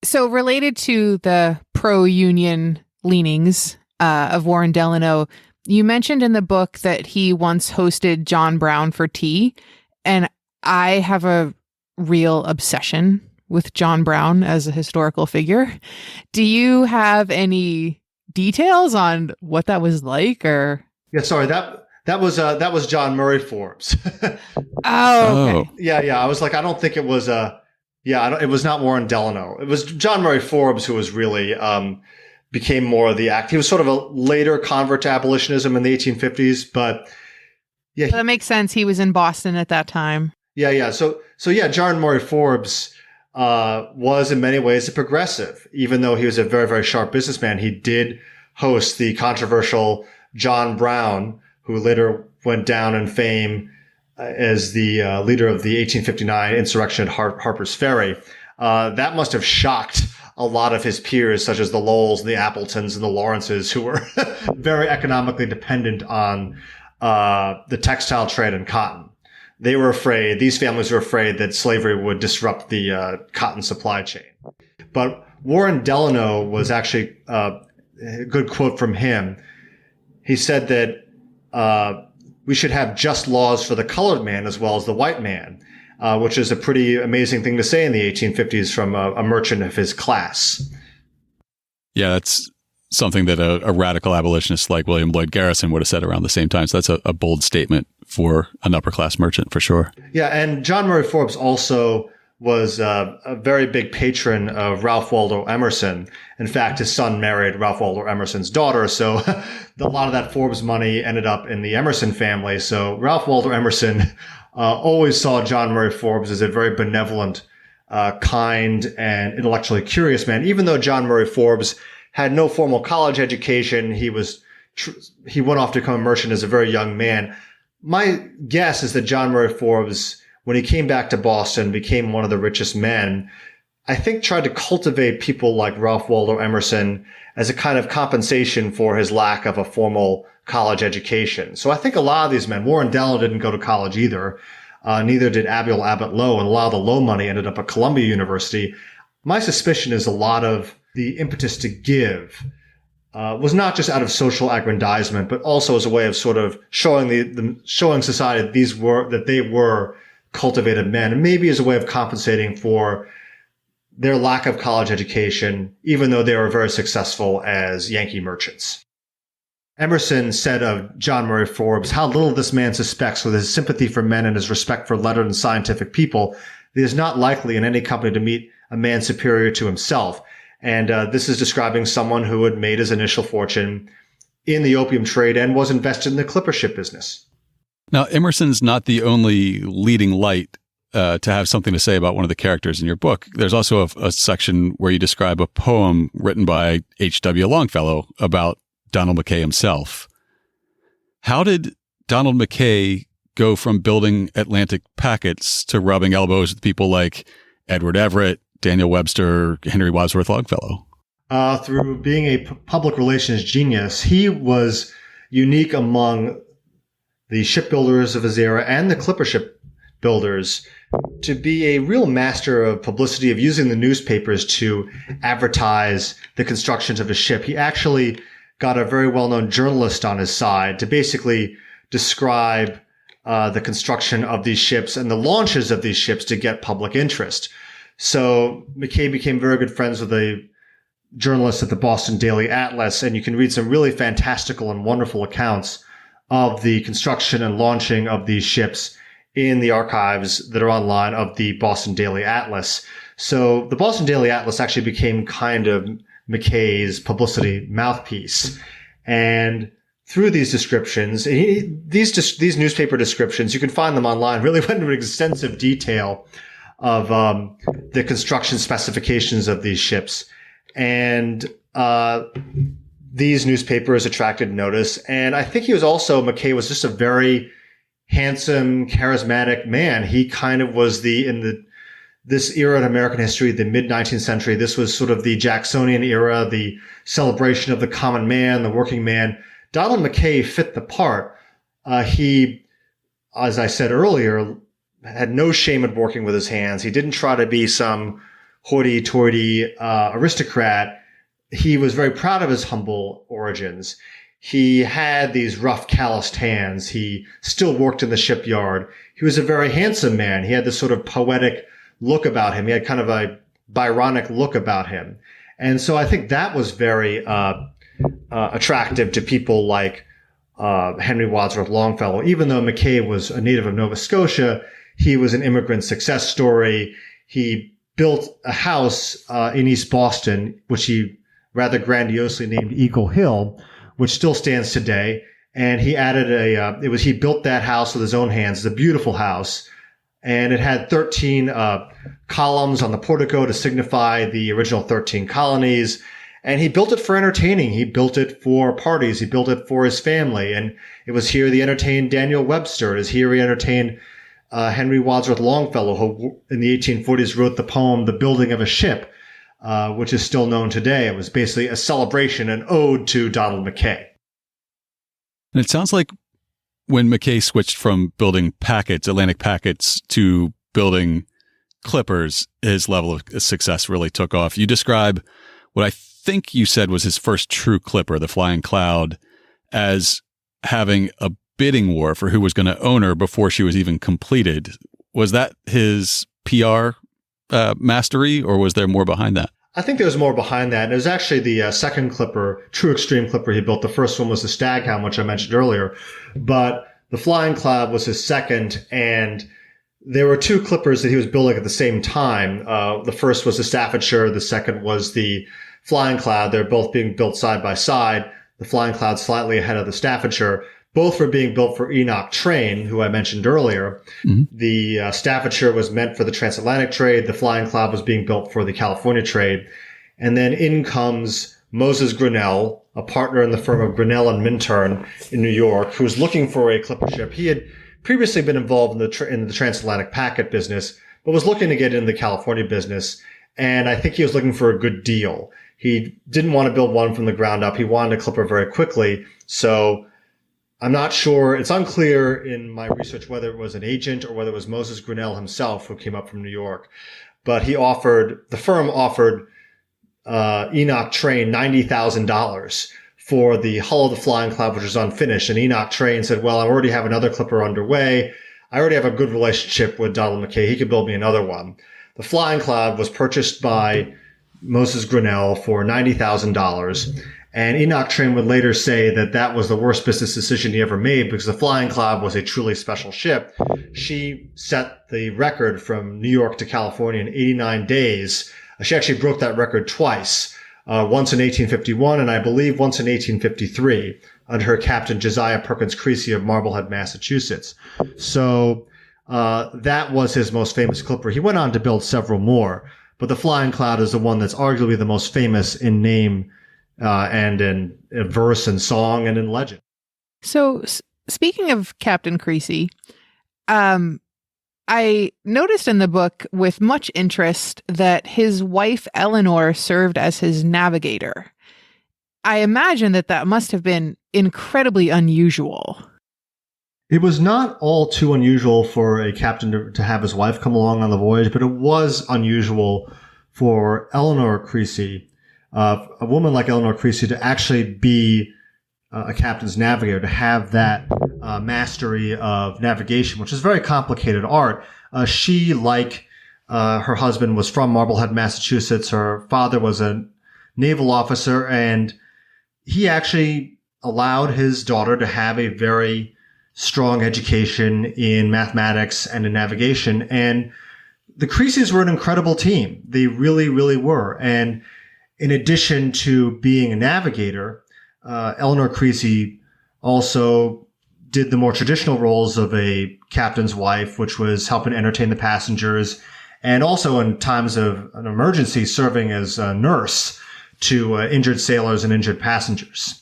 So related to the pro-union leanings of Warren Delano, you mentioned in the book that he once hosted John Brown for tea, and I have a real obsession with John Brown as a historical figure. Do you have any details on what that was like? Or sorry, that was John Murray Forbes. Oh, okay. Yeah. I was like, I don't think it was it was not Warren Delano. It was John Murray Forbes who was really became more of the act. He was sort of a later convert to abolitionism in the 1850s, but yeah. That makes sense. He was in Boston at that time. Yeah. So John Murray Forbes was in many ways a progressive. Even though he was a very, very sharp businessman, he did host the controversial John Brown, who later went down in fame as the leader of the 1859 insurrection at Harper's Ferry. That must have shocked a lot of his peers, such as the Lowells, the Appletons, and the Lawrences, who were very economically dependent on the textile trade and cotton. These families were afraid that slavery would disrupt the cotton supply chain. But Warren Delano was actually a good quote from him. He said that we should have just laws for the colored man as well as the white man, which is a pretty amazing thing to say in the 1850s from a merchant of his class. Yeah, that's something that a radical abolitionist like William Lloyd Garrison would have said around the same time. So that's a bold statement for an upper-class merchant, for sure. Yeah, and John Murray Forbes also was a very big patron of Ralph Waldo Emerson. In fact, his son married Ralph Waldo Emerson's daughter, so a lot of that Forbes money ended up in the Emerson family. So Ralph Waldo Emerson always saw John Murray Forbes as a very benevolent, kind, and intellectually curious man. Even though John Murray Forbes had no formal college education, he went off to become a merchant as a very young man. My guess is that John Murray Forbes, when he came back to Boston, became one of the richest men, I think tried to cultivate people like Ralph Waldo Emerson as a kind of compensation for his lack of a formal college education. So I think a lot of these men, Warren Delano didn't go to college either. Neither did Abiel Abbott Lowe, and a lot of the Lowe money ended up at Columbia University. My suspicion is a lot of the impetus to give was not just out of social aggrandizement, but also as a way of sort of showing showing society that they were cultivated men, and maybe as a way of compensating for their lack of college education, even though they were very successful as Yankee merchants. Emerson said of John Murray Forbes, how little this man suspects with his sympathy for men and his respect for lettered and scientific people, that he is not likely in any company to meet a man superior to himself. And this is describing someone who had made his initial fortune in the opium trade and was invested in the clipper ship business. Now, Emerson's not the only leading light to have something to say about one of the characters in your book. There's also a section where you describe a poem written by H.W. Longfellow about Donald McKay himself. How did Donald McKay go from building Atlantic packets to rubbing elbows with people like Edward Everett, Daniel Webster, Henry Wadsworth Longfellow? Through being a public relations genius, he was unique among the shipbuilders of his era and the clipper ship builders to be a real master of publicity, of using the newspapers to advertise the constructions of his ship. He actually got a very well-known journalist on his side to basically describe the construction of these ships and the launches of these ships to get public interest. So McKay became very good friends with a journalist at the Boston Daily Atlas, and you can read some really fantastical and wonderful accounts of the construction and launching of these ships in the archives that are online of the Boston Daily Atlas. So the Boston Daily Atlas actually became kind of McKay's publicity mouthpiece. And through these descriptions, these newspaper descriptions, you can find them online, really went into extensive detail of the construction specifications of these ships. And these newspapers attracted notice. And I think McKay was just a very handsome, charismatic man. He kind of was this era in American history, the mid-19th century. This was sort of the Jacksonian era, the celebration of the common man, the working man. Donald McKay fit the part. He, as I said earlier, had no shame in working with his hands. He didn't try to be some hoity-toity aristocrat. He was very proud of his humble origins. He had these rough, calloused hands. He still worked in the shipyard. He was a very handsome man. He had this sort of poetic look about him. He had kind of a Byronic look about him. And so I think that was very attractive to people like Henry Wadsworth Longfellow. Even though McKay was a native of Nova Scotia, he was an immigrant success story. He built a house in East Boston, which he rather grandiosely named Eagle Hill, which still stands today. And he added he built that house with his own hands. It's a beautiful house. And it had 13 columns on the portico to signify the original 13 colonies. And he built it for entertaining. He built it for parties. He built it for his family. And it was here he entertained Daniel Webster. It was here he entertained Henry Wadsworth Longfellow, who in the 1840s wrote the poem The Building of a Ship, which is still known today. It was basically a celebration, an ode to Donald McKay. And it sounds like when McKay switched from building Atlantic packets, to building clippers, his level of success really took off. You describe what I think you said was his first true clipper, the Flying Cloud, as having a bidding war for who was going to own her before she was even completed. Was that his PR mastery, or was there more behind that? I think there was more behind that. It was actually the second clipper, true extreme clipper he built. The first one was the Staghound, which I mentioned earlier. But the Flying Cloud was his second, and there were two clippers that he was building at the same time. The first was the Staffordshire. The second was the Flying Cloud. They're both being built side by side. The Flying Cloud slightly ahead of the Staffordshire. Both were being built for Enoch Train, who I mentioned earlier. Mm-hmm. The Staffordshire was meant for the transatlantic trade. The Flying Cloud was being built for the California trade. And then in comes Moses Grinnell, a partner in the firm of Grinnell and Minturn in New York, who was looking for a clipper ship. He had previously been involved in the transatlantic packet business, but was looking to get into the California business. And I think he was looking for a good deal. He didn't want to build one from the ground up. He wanted a clipper very quickly. So I'm not sure. It's unclear in my research whether it was an agent or whether it was Moses Grinnell himself who came up from New York. But the firm offered Enoch Train $90,000 for the hull of the Flying Cloud, which was unfinished. And Enoch Train said, well, I already have another clipper underway. I already have a good relationship with Donald McKay. He could build me another one. The Flying Cloud was purchased by Moses Grinnell for $90,000. And Enoch Train would later say that that was the worst business decision he ever made because the Flying Cloud was a truly special ship. She set the record from New York to California in 89 days. She actually broke that record twice, once in 1851 and I believe once in 1853 under her captain Josiah Perkins Creasy of Marblehead, Massachusetts. So that was his most famous clipper. He went on to build several more, but the Flying Cloud is the one that's arguably the most famous in name and in verse and song and in legend. So speaking of Captain Creasy, I noticed in the book with much interest that his wife Eleanor served as his navigator. I imagine that must have been incredibly unusual. It was not all too unusual for a captain to have his wife come along on the voyage, but it was unusual for Eleanor Creasy, a woman like Eleanor Creasy, to actually be a captain's navigator, to have that mastery of navigation, which is very complicated art. She, like Her husband was from Marblehead, Massachusetts. Her father was a naval officer, and he actually allowed his daughter to have a very strong education in mathematics and in navigation. And the Creasy's were an incredible team. They really, really were. And in addition to being a navigator, Eleanor Creasy also did the more traditional roles of a captain's wife, which was helping entertain the passengers, and also in times of an emergency, serving as a nurse to injured sailors and injured passengers.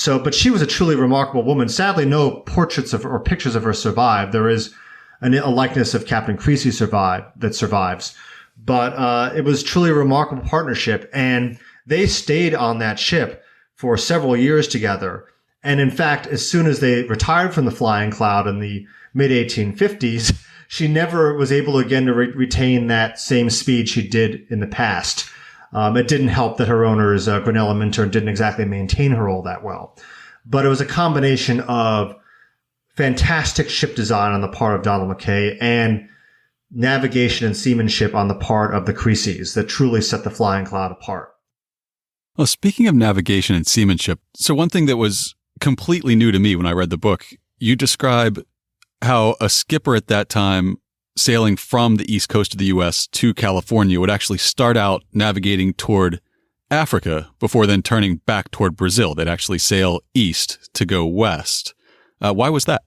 But she was a truly remarkable woman. Sadly, no portraits of or pictures of her survive. There is a likeness of Captain Creasy that survives. But it was truly a remarkable partnership, and they stayed on that ship for several years together. And in fact, as soon as they retired from the Flying Cloud in the mid-1850s, she never was able again to retain that same speed she did in the past. It didn't help that her owners, Grinnell and Minturn, didn't exactly maintain her all that well. But it was a combination of fantastic ship design on the part of Donald McKay and navigation and seamanship on the part of the Creasys that truly set the Flying Cloud apart. Well, speaking of navigation and seamanship, so one thing that was completely new to me when I read the book, you describe how a skipper at that time sailing from the east coast of the U.S. to California would actually start out navigating toward Africa before then turning back toward Brazil. They'd actually sail east to go west. Why was that?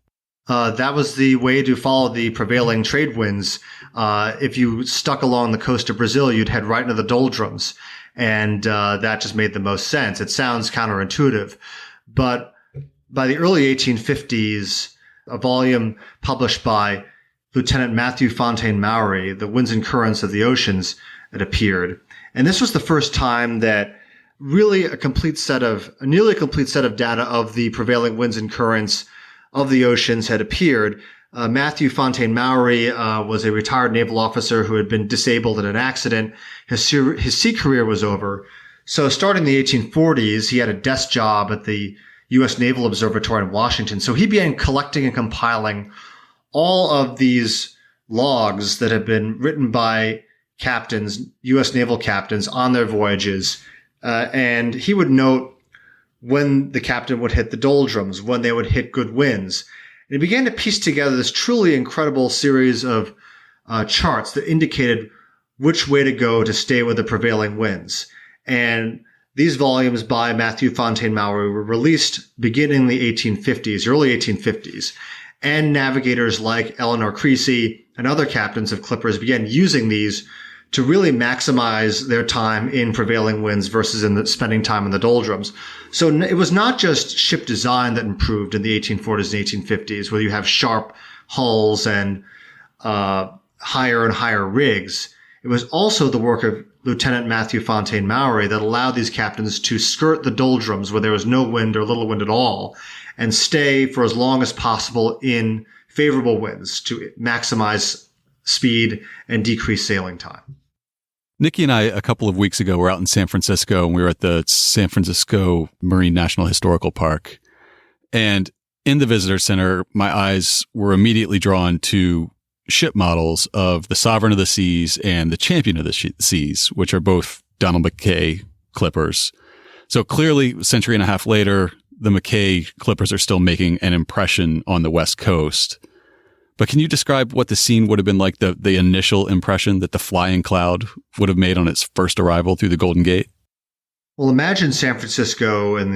That was the way to follow the prevailing trade winds. If you stuck along the coast of Brazil, you'd head right into the doldrums. And that just made the most sense. It sounds counterintuitive. But by the early 1850s, a volume published by Lieutenant Matthew Fontaine Maury, The Winds and Currents of the Oceans, had appeared. And this was the first time that really nearly a complete set of data of the prevailing winds and currents of the oceans had appeared. Matthew Fontaine Maury was a retired naval officer who had been disabled in an accident. His sea career was over. So starting in the 1840s, he had a desk job at the U.S. Naval Observatory in Washington. So he began collecting and compiling all of these logs that had been written by captains, U.S. naval captains, on their voyages. And he would note when the captain would hit the doldrums, when they would hit good winds. And he began to piece together this truly incredible series of charts that indicated which way to go to stay with the prevailing winds. And these volumes by Matthew Fontaine Maury were released beginning in the 1850s, early 1850s. And navigators like Eleanor Creasy and other captains of clippers began using these to really maximize their time in prevailing winds versus spending time in the doldrums. So it was not just ship design that improved in the 1840s and 1850s, where you have sharp hulls and higher and higher rigs. It was also the work of Lieutenant Matthew Fontaine Maury that allowed these captains to skirt the doldrums where there was no wind or little wind at all and stay for as long as possible in favorable winds to maximize speed and decrease sailing time. Nikki and I, a couple of weeks ago, were out in San Francisco, and we were at the San Francisco Marine National Historical Park. And in the visitor center, my eyes were immediately drawn to ship models of the Sovereign of the Seas and the Champion of the Seas, which are both Donald McKay clippers. So clearly, a century and a half later, the McKay clippers are still making an impression on the West Coast. But can you describe what the scene would have been like, the initial impression that the Flying Cloud would have made on its first arrival through the Golden Gate? Well, imagine San Francisco in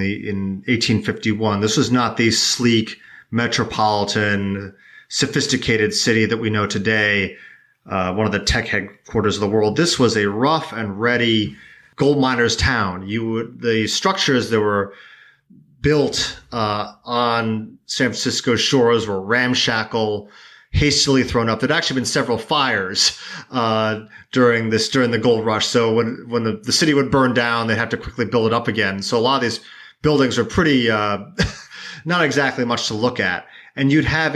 1851. This was not the sleek, metropolitan, sophisticated city that we know today, one of the tech headquarters of the world. This was a rough and ready gold miners' town. The structures that were built on San Francisco shores were ramshackle, hastily thrown up. There'd actually been several fires during the gold rush. So when the city would burn down, they'd have to quickly build it up again. So a lot of these buildings are pretty not exactly much to look at. And you'd have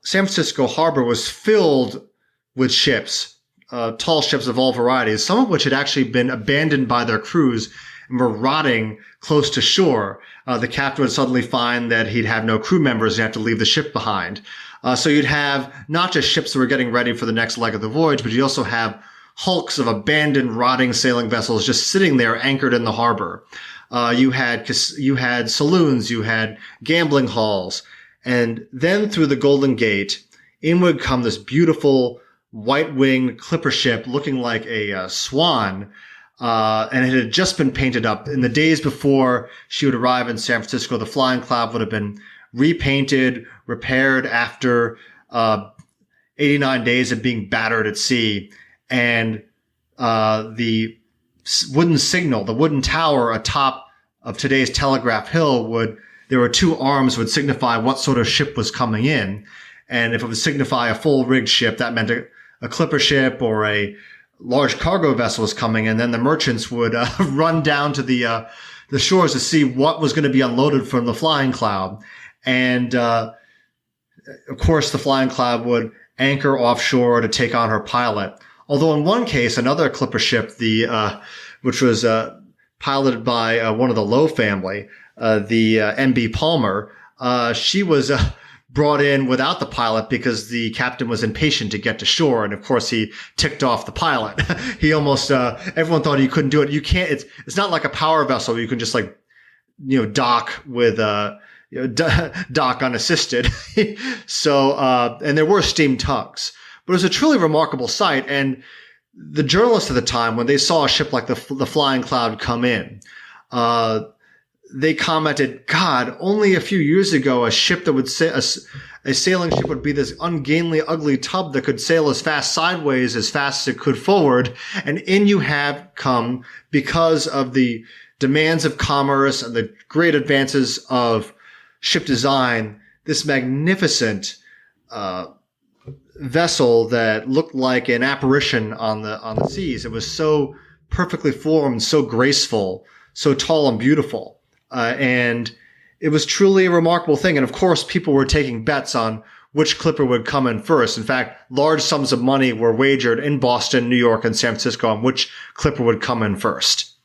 San Francisco harbor was filled with ships, tall ships of all varieties, some of which had actually been abandoned by their crews and were rotting close to shore. The captain would suddenly find that he'd have no crew members and have to leave the ship behind. So you'd have not just ships that were getting ready for the next leg of the voyage, but you also have hulks of abandoned, rotting sailing vessels just sitting there anchored in the harbor. You had saloons, you had gambling halls, and then through the Golden Gate, in would come this beautiful white-winged clipper ship looking like a swan, and it had just been painted up. In the days before she would arrive in San Francisco, the Flying Cloud would have been repainted, repaired after 89 days of being battered at sea, and the wooden signal, the wooden tower atop of today's Telegraph Hill there were two arms would signify what sort of ship was coming in. And if it would signify a full rigged ship, that meant a clipper ship or a large cargo vessel was coming in. Then the merchants would run down to the shores to see what was going to be unloaded from the Flying Cloud. And, of course, the Flying Cloud would anchor offshore to take on her pilot. Although in one case, another clipper ship, which was piloted by one of the Lowe family, the M.B. Palmer, she was brought in without the pilot because the captain was impatient to get to shore, and of course he ticked off the pilot. He almost everyone thought he couldn't do it. You can't. It's not like a power vessel where you can just dock with dock unassisted. So and there were steam tugs. But it was a truly remarkable sight, and the journalists at the time, when they saw a ship like the Flying Cloud come in, they commented, "God, only a few years ago, a ship that would a sailing ship would be this ungainly, ugly tub that could sail as fast sideways as fast as it could forward, and in you have come, because of the demands of commerce and the great advances of ship design, this magnificent vessel that looked like an apparition on the seas. It was so perfectly formed, so graceful, so tall and beautiful, and it was truly a remarkable thing. And of course, people were taking bets on which clipper would come in first. In fact, large sums of money were wagered in Boston, New York, and San Francisco on which clipper would come in first.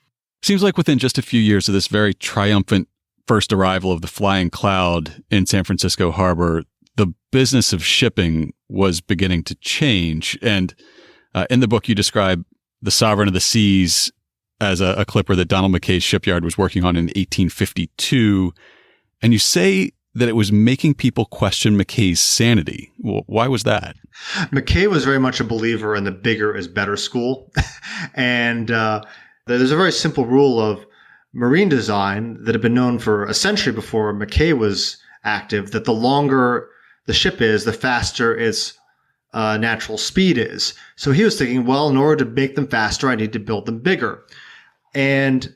Seems like within just a few years of this very triumphant first arrival of the Flying Cloud in San Francisco Harbor, the business of shipping was beginning to change. And in the book, you describe the Sovereign of the Seas as a clipper that Donald McKay's Shipyard was working on in 1852. And you say that it was making people question McKay's sanity. Well, why was that? McKay was very much a believer in the bigger is better school. And there's a very simple rule of marine design that had been known for a century before McKay was active, that the longer the ship is, the faster its natural speed is. So he was thinking, well, in order to make them faster, I need to build them bigger. And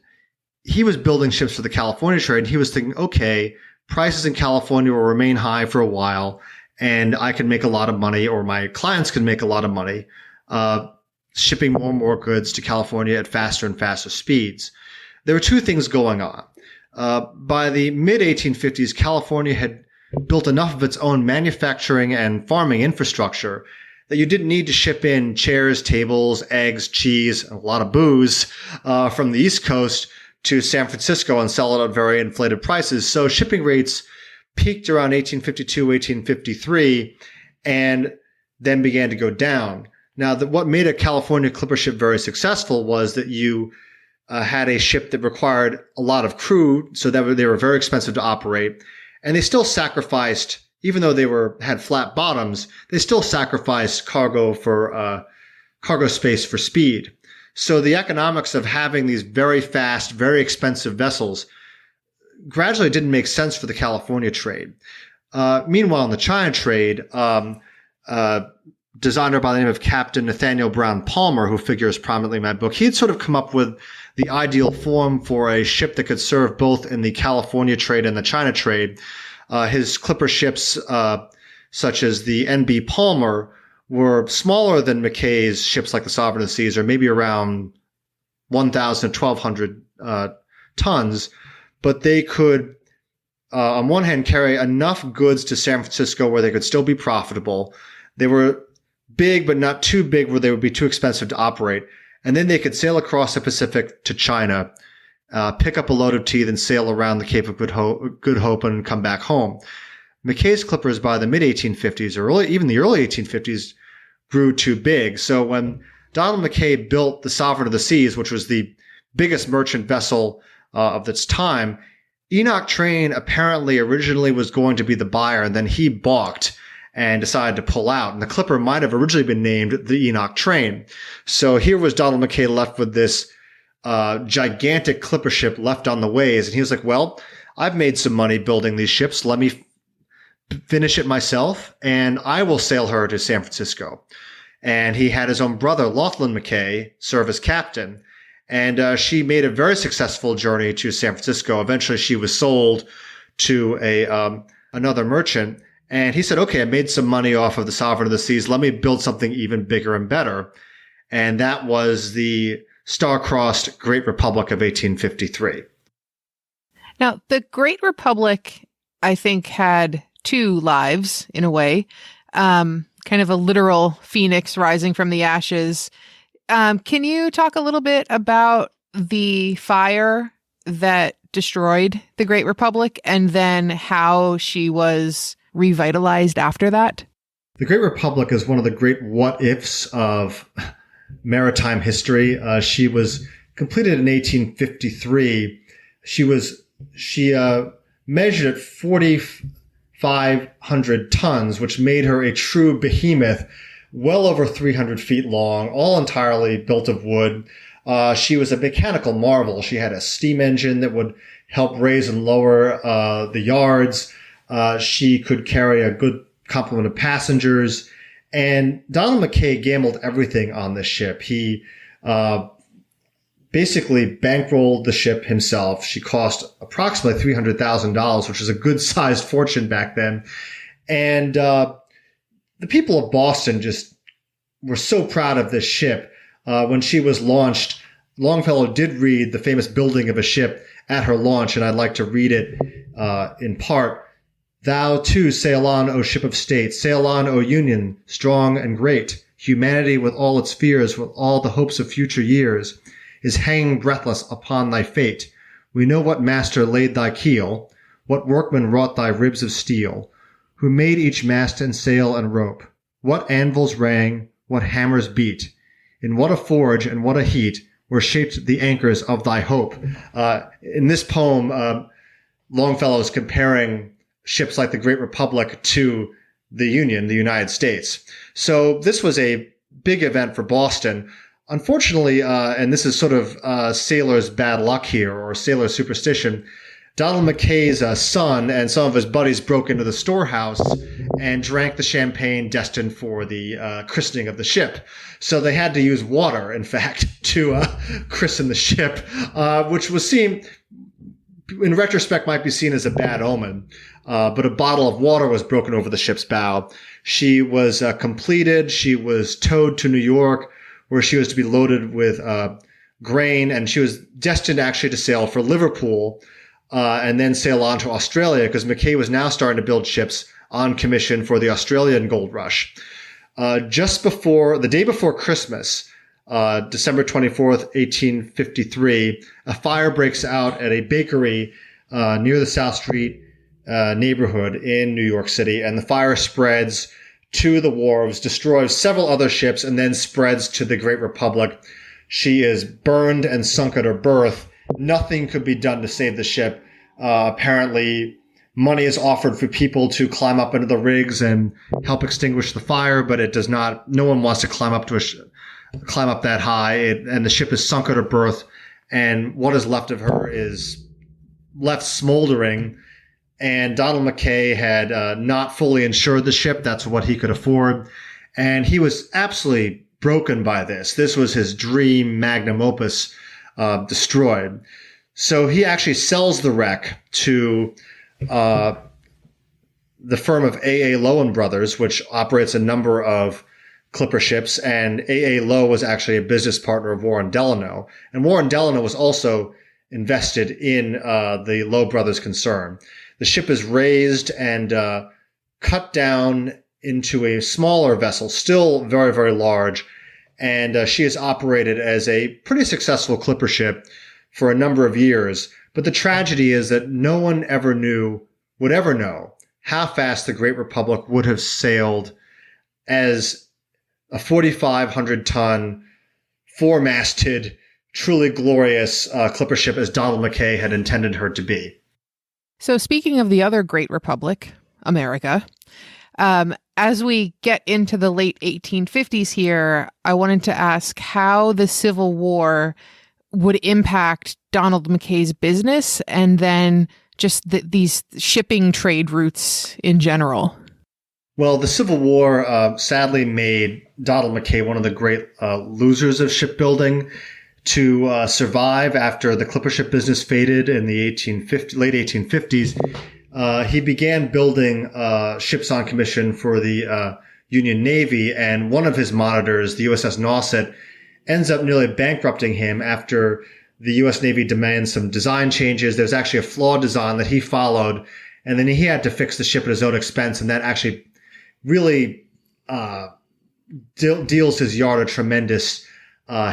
he was building ships for the California trade. And he was thinking, okay, prices in California will remain high for a while, and I can make a lot of money, or my clients can make a lot of money, shipping more and more goods to California at faster and faster speeds. There were two things going on. By the mid-1850s, California had built enough of its own manufacturing and farming infrastructure that you didn't need to ship in chairs, tables, eggs, cheese, and a lot of booze from the East Coast to San Francisco and sell it at very inflated prices. So shipping rates peaked around 1852, 1853, and then began to go down. Now, what made a California clipper ship very successful was that you had a ship that required a lot of crew, so that they were very expensive to operate. And they still sacrificed, even though they had flat bottoms, they still sacrificed cargo for cargo space for speed. So the economics of having these very fast, very expensive vessels gradually didn't make sense for the California trade. Meanwhile, in the China trade, designer by the name of Captain Nathaniel Brown Palmer, who figures prominently in my book, he had sort of come up with the ideal form for a ship that could serve both in the California trade and the China trade. His clipper ships, such as the N.B. Palmer, were smaller than McKay's ships like the Sovereign of the Seas, or maybe around 1,000 to 1,200 tons, but they could, on one hand, carry enough goods to San Francisco where they could still be profitable. They were big, but not too big where they would be too expensive to operate. And then they could sail across the Pacific to China, pick up a load of tea, then sail around the Cape of Good Hope and come back home. McKay's clippers by the mid-1850s or even the early 1850s grew too big. So when Donald McKay built the Sovereign of the Seas, which was the biggest merchant vessel of its time, Enoch Train apparently originally was going to be the buyer, and then he balked and decided to pull out. And the clipper might have originally been named the Enoch Train. So here was Donald McKay left with this gigantic clipper ship left on the ways. And he was like, well, I've made some money building these ships. Let me finish it myself, and I will sail her to San Francisco. And he had his own brother, Laughlin McKay, serve as captain. And she made a very successful journey to San Francisco. Eventually, she was sold to another merchant. And he said, okay, I made some money off of the Sovereign of the Seas. Let me build something even bigger and better. And that was the star-crossed Great Republic of 1853. Now, the Great Republic, I think, had two lives in a way, kind of a literal phoenix rising from the ashes. Can you talk a little bit about the fire that destroyed the Great Republic and then how she was revitalized after that? The Great Republic is one of the great what-ifs of maritime history. She was completed in 1853. She measured at 4,500 tons, which made her a true behemoth, well over 300 feet long, all entirely built of wood. She was a mechanical marvel. She had a steam engine that would help raise and lower the yards. She could carry a good complement of passengers. And Donald McKay gambled everything on this ship. He basically bankrolled the ship himself. She cost approximately $300,000, which is a good-sized fortune back then. And the people of Boston just were so proud of this ship. When she was launched, Longfellow did read the famous building of a ship at her launch, and I'd like to read it in part. Thou too sail on, O ship of state, sail on, O Union, strong and great. Humanity with all its fears, with all the hopes of future years, is hanging breathless upon thy fate. We know what master laid thy keel, what workman wrought thy ribs of steel, who made each mast and sail and rope, what anvils rang, what hammers beat, in what a forge and what a heat were shaped the anchors of thy hope. In this poem, Longfellow is comparing ships like the Great Republic to the Union, the United States. So this was a big event for Boston. Unfortunately, and this is sort of sailor's bad luck here, or sailor superstition, Donald McKay's son and some of his buddies broke into the storehouse and drank the champagne destined for the christening of the ship. So they had to use water, in fact, to christen the ship, which was seen, in retrospect, might be seen as a bad omen. But a bottle of water was broken over the ship's bow. She was completed. She was towed to New York, where she was to be loaded with grain, and she was destined actually to sail for Liverpool and then sail on to Australia, because McKay was now starting to build ships on commission for the Australian gold rush. Just before, the day before Christmas, December 24th, 1853, a fire breaks out at a bakery near the South Street neighborhood in New York City, and the fire spreads to the wharves, destroys several other ships, and then spreads to the Great Republic. She is burned and sunk at her berth. Nothing could be done to save the ship. Apparently, money is offered for people to climb up into the rigs and help extinguish the fire, but it does not. No one wants to climb up that high, and the ship is sunk at her berth, and what is left of her is left smoldering. And Donald McKay had not fully insured the ship. That's what he could afford. And he was absolutely broken by this. This was his dream magnum opus destroyed. So he actually sells the wreck to the firm of A.A. Lowe and Brothers, which operates a number of clipper ships. And A.A. Lowe was actually a business partner of Warren Delano. And Warren Delano was also invested in the Lowe Brothers concern. The ship is raised and cut down into a smaller vessel, still very, very large. And she is operated as a pretty successful clipper ship for a number of years. But the tragedy is that no one would ever know how fast the Great Republic would have sailed as a 4,500-ton, four-masted, truly glorious clipper ship as Donald McKay had intended her to be. So speaking of the other Great Republic, America, as we get into the late 1850s here, I wanted to ask how the Civil War would impact Donald McKay's business and then just these shipping trade routes in general. Well, the Civil War sadly made Donald McKay one of the great losers of shipbuilding. To survive after the clipper ship business faded in the late 1850s, he began building ships on commission for the Union Navy, and one of his monitors, the USS Nascent, ends up nearly bankrupting him after the U.S. Navy demands some design changes. There's actually a flawed design that he followed, and then he had to fix the ship at his own expense, and that actually really deals his yard a tremendous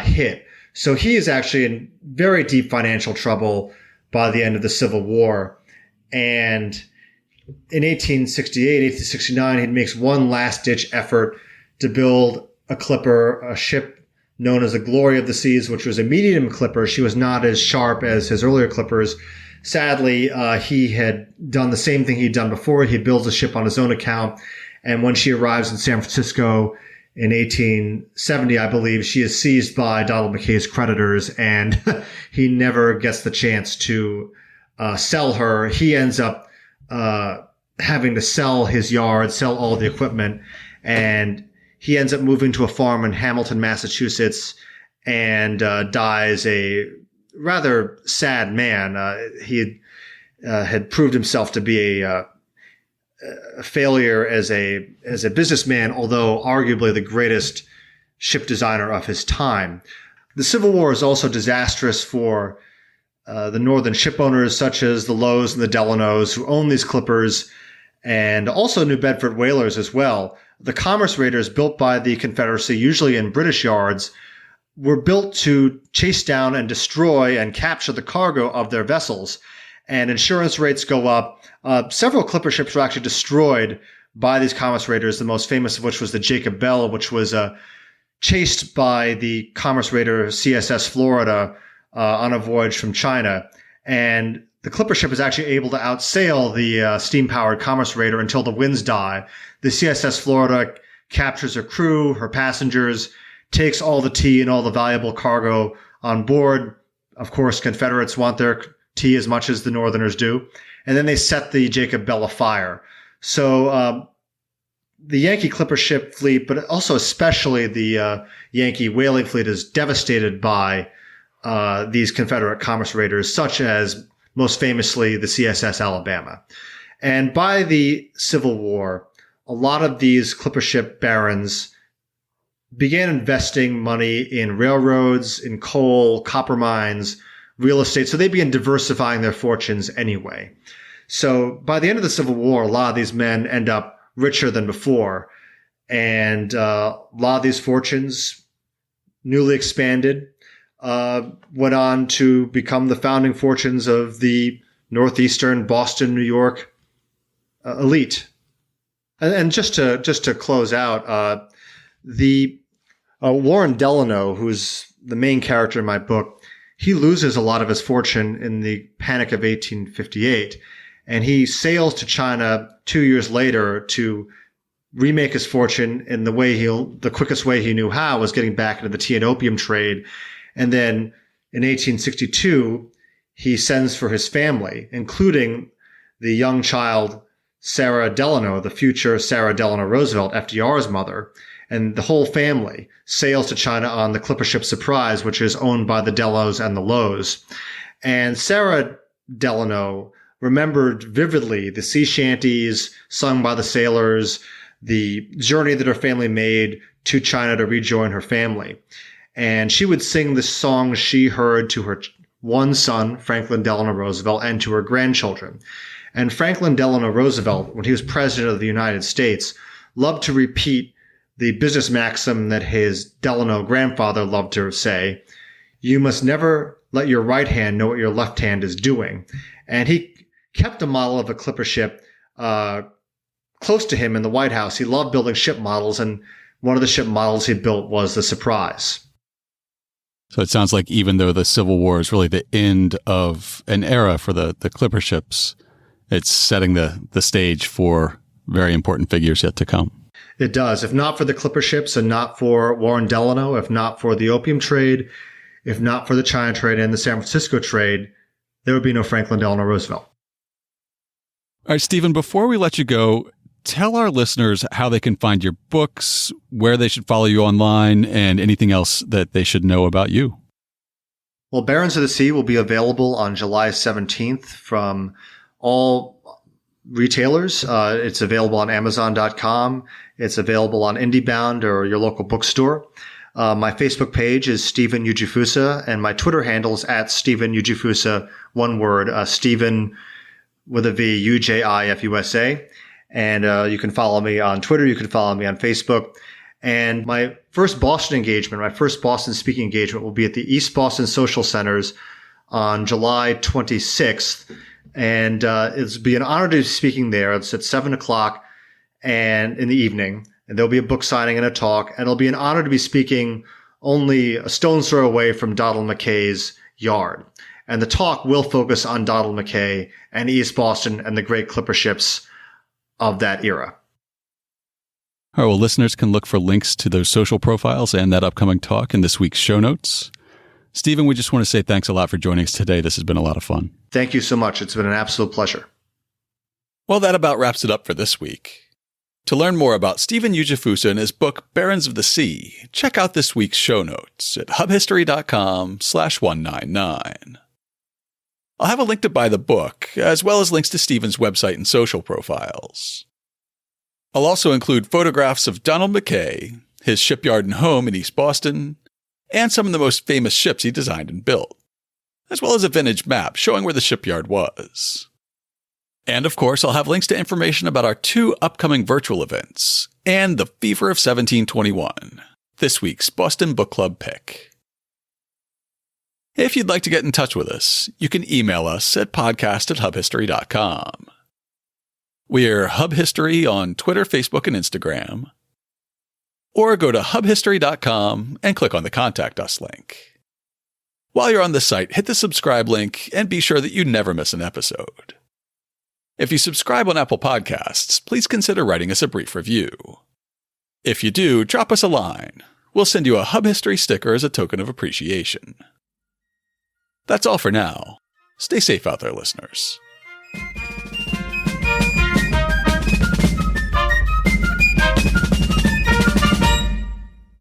hit. So he is actually in very deep financial trouble by the end of the Civil War. And in 1868, 1869, he makes one last-ditch effort to build a clipper, a ship known as the Glory of the Seas, which was a medium clipper. She was not as sharp as his earlier clippers. Sadly, he had done the same thing he'd done before. He builds a ship on his own account. And when she arrives in San Francisco in 1870, I believe, she is seized by Donald McKay's creditors, and he never gets the chance to sell her. He ends up having to sell his yard, sell all the equipment, and he ends up moving to a farm in Hamilton, Massachusetts, and dies a rather sad man. He had proved himself to be a failure as a businessman, although arguably the greatest ship designer of his time. The Civil War is also disastrous for the northern ship owners, such as the Lowes and the Delanos, who own these clippers, and also New Bedford whalers as well. The commerce raiders built by the Confederacy, usually in British yards, were built to chase down and destroy and capture the cargo of their vessels. And insurance rates go up. Several clipper ships were actually destroyed by these commerce raiders, the most famous of which was the Jacob Bell, which was chased by the commerce raider CSS Florida on a voyage from China. And the clipper ship is actually able to outsail the steam-powered commerce raider until the winds die. The CSS Florida captures her crew, her passengers, takes all the tea and all the valuable cargo on board. Of course, Confederates want their tea as much as the Northerners do. And then they set the Jacob Bell afire. So the Yankee clipper ship fleet, but also especially the Yankee whaling fleet, is devastated by these Confederate commerce raiders, such as most famously the CSS Alabama. And by the Civil War, a lot of these clipper ship barons began investing money in railroads, in coal, copper mines, real estate. So they began diversifying their fortunes anyway. So by the end of the Civil War, a lot of these men end up richer than before. And a lot of these fortunes, newly expanded, went on to become the founding fortunes of the Northeastern, Boston, New York elite. And just to close out, the Warren Delano, who's the main character in my book, he loses a lot of his fortune in the Panic of 1858, and he sails to China 2 years later to remake his fortune in the quickest way he knew how was getting back into the tea and opium trade. And then in 1862, he sends for his family, including the young child Sarah Delano, the future Sarah Delano Roosevelt, FDR's mother, and the whole family sails to China on the clipper ship Surprise, which is owned by the Delos and the Lowes. And Sarah Delano remembered vividly the sea shanties sung by the sailors, the journey that her family made to China to rejoin her family. And she would sing the songs she heard to her one son, Franklin Delano Roosevelt, and to her grandchildren. And Franklin Delano Roosevelt, when he was president of the United States, loved to repeat the business maxim that his Delano grandfather loved to say: you must never let your right hand know what your left hand is doing. And he kept a model of a clipper ship close to him in the White House. He loved building ship models, and one of the ship models he built was the Surprise. So it sounds like even though the Civil War is really the end of an era for the clipper ships, it's setting the stage for very important figures yet to come. It does. If not for the clipper ships and not for Warren Delano, if not for the opium trade, if not for the China trade and the San Francisco trade, there would be no Franklin Delano Roosevelt. All right, Stephen, before we let you go, tell our listeners how they can find your books, where they should follow you online, and anything else that they should know about you. Well, Barons of the Sea will be available on July 17th from all retailers. It's available on Amazon.com. It's available on IndieBound or your local bookstore. My Facebook page is Stephen Ujifusa, and my Twitter handle is at Stephen Ujifusa, one word, Stephen with a V, Ujifusa. And you can follow me on Twitter. You can follow me on Facebook. And my first Boston engagement, my first Boston speaking engagement will be at the East Boston Social Centers on July 26th. And it'll be an honor to be speaking there. It's at 7 o'clock and in the evening. And there'll be a book signing and a talk. And it'll be an honor to be speaking only a stone's throw away from Donald McKay's yard. And the talk will focus on Donald McKay and East Boston and the great clipper ships of that era. All right, well, listeners can look for links to those social profiles and that upcoming talk in this week's show notes. Stephen, we just want to say thanks a lot for joining us today. This has been a lot of fun. Thank you so much. It's been an absolute pleasure. Well, that about wraps it up for this week. To learn more about Stephen Ujifusa and his book, Barons of the Sea, check out this week's show notes at hubhistory.com/199. I'll have a link to buy the book, as well as links to Stephen's website and social profiles. I'll also include photographs of Donald McKay, his shipyard and home in East Boston, and some of the most famous ships he designed and built, as well as a vintage map showing where the shipyard was. And of course, I'll have links to information about our 2 upcoming virtual events and the Fever of 1721, this week's Boston Book Club pick. If you'd like to get in touch with us, you can email us at podcast@hubhistory.com. We're Hub History on Twitter, Facebook, and Instagram. Or go to hubhistory.com and click on the Contact Us link. While you're on the site, hit the subscribe link and be sure that you never miss an episode. If you subscribe on Apple Podcasts, please consider writing us a brief review. If you do, drop us a line. We'll send you a Hub History sticker as a token of appreciation. That's all for now. Stay safe out there, listeners.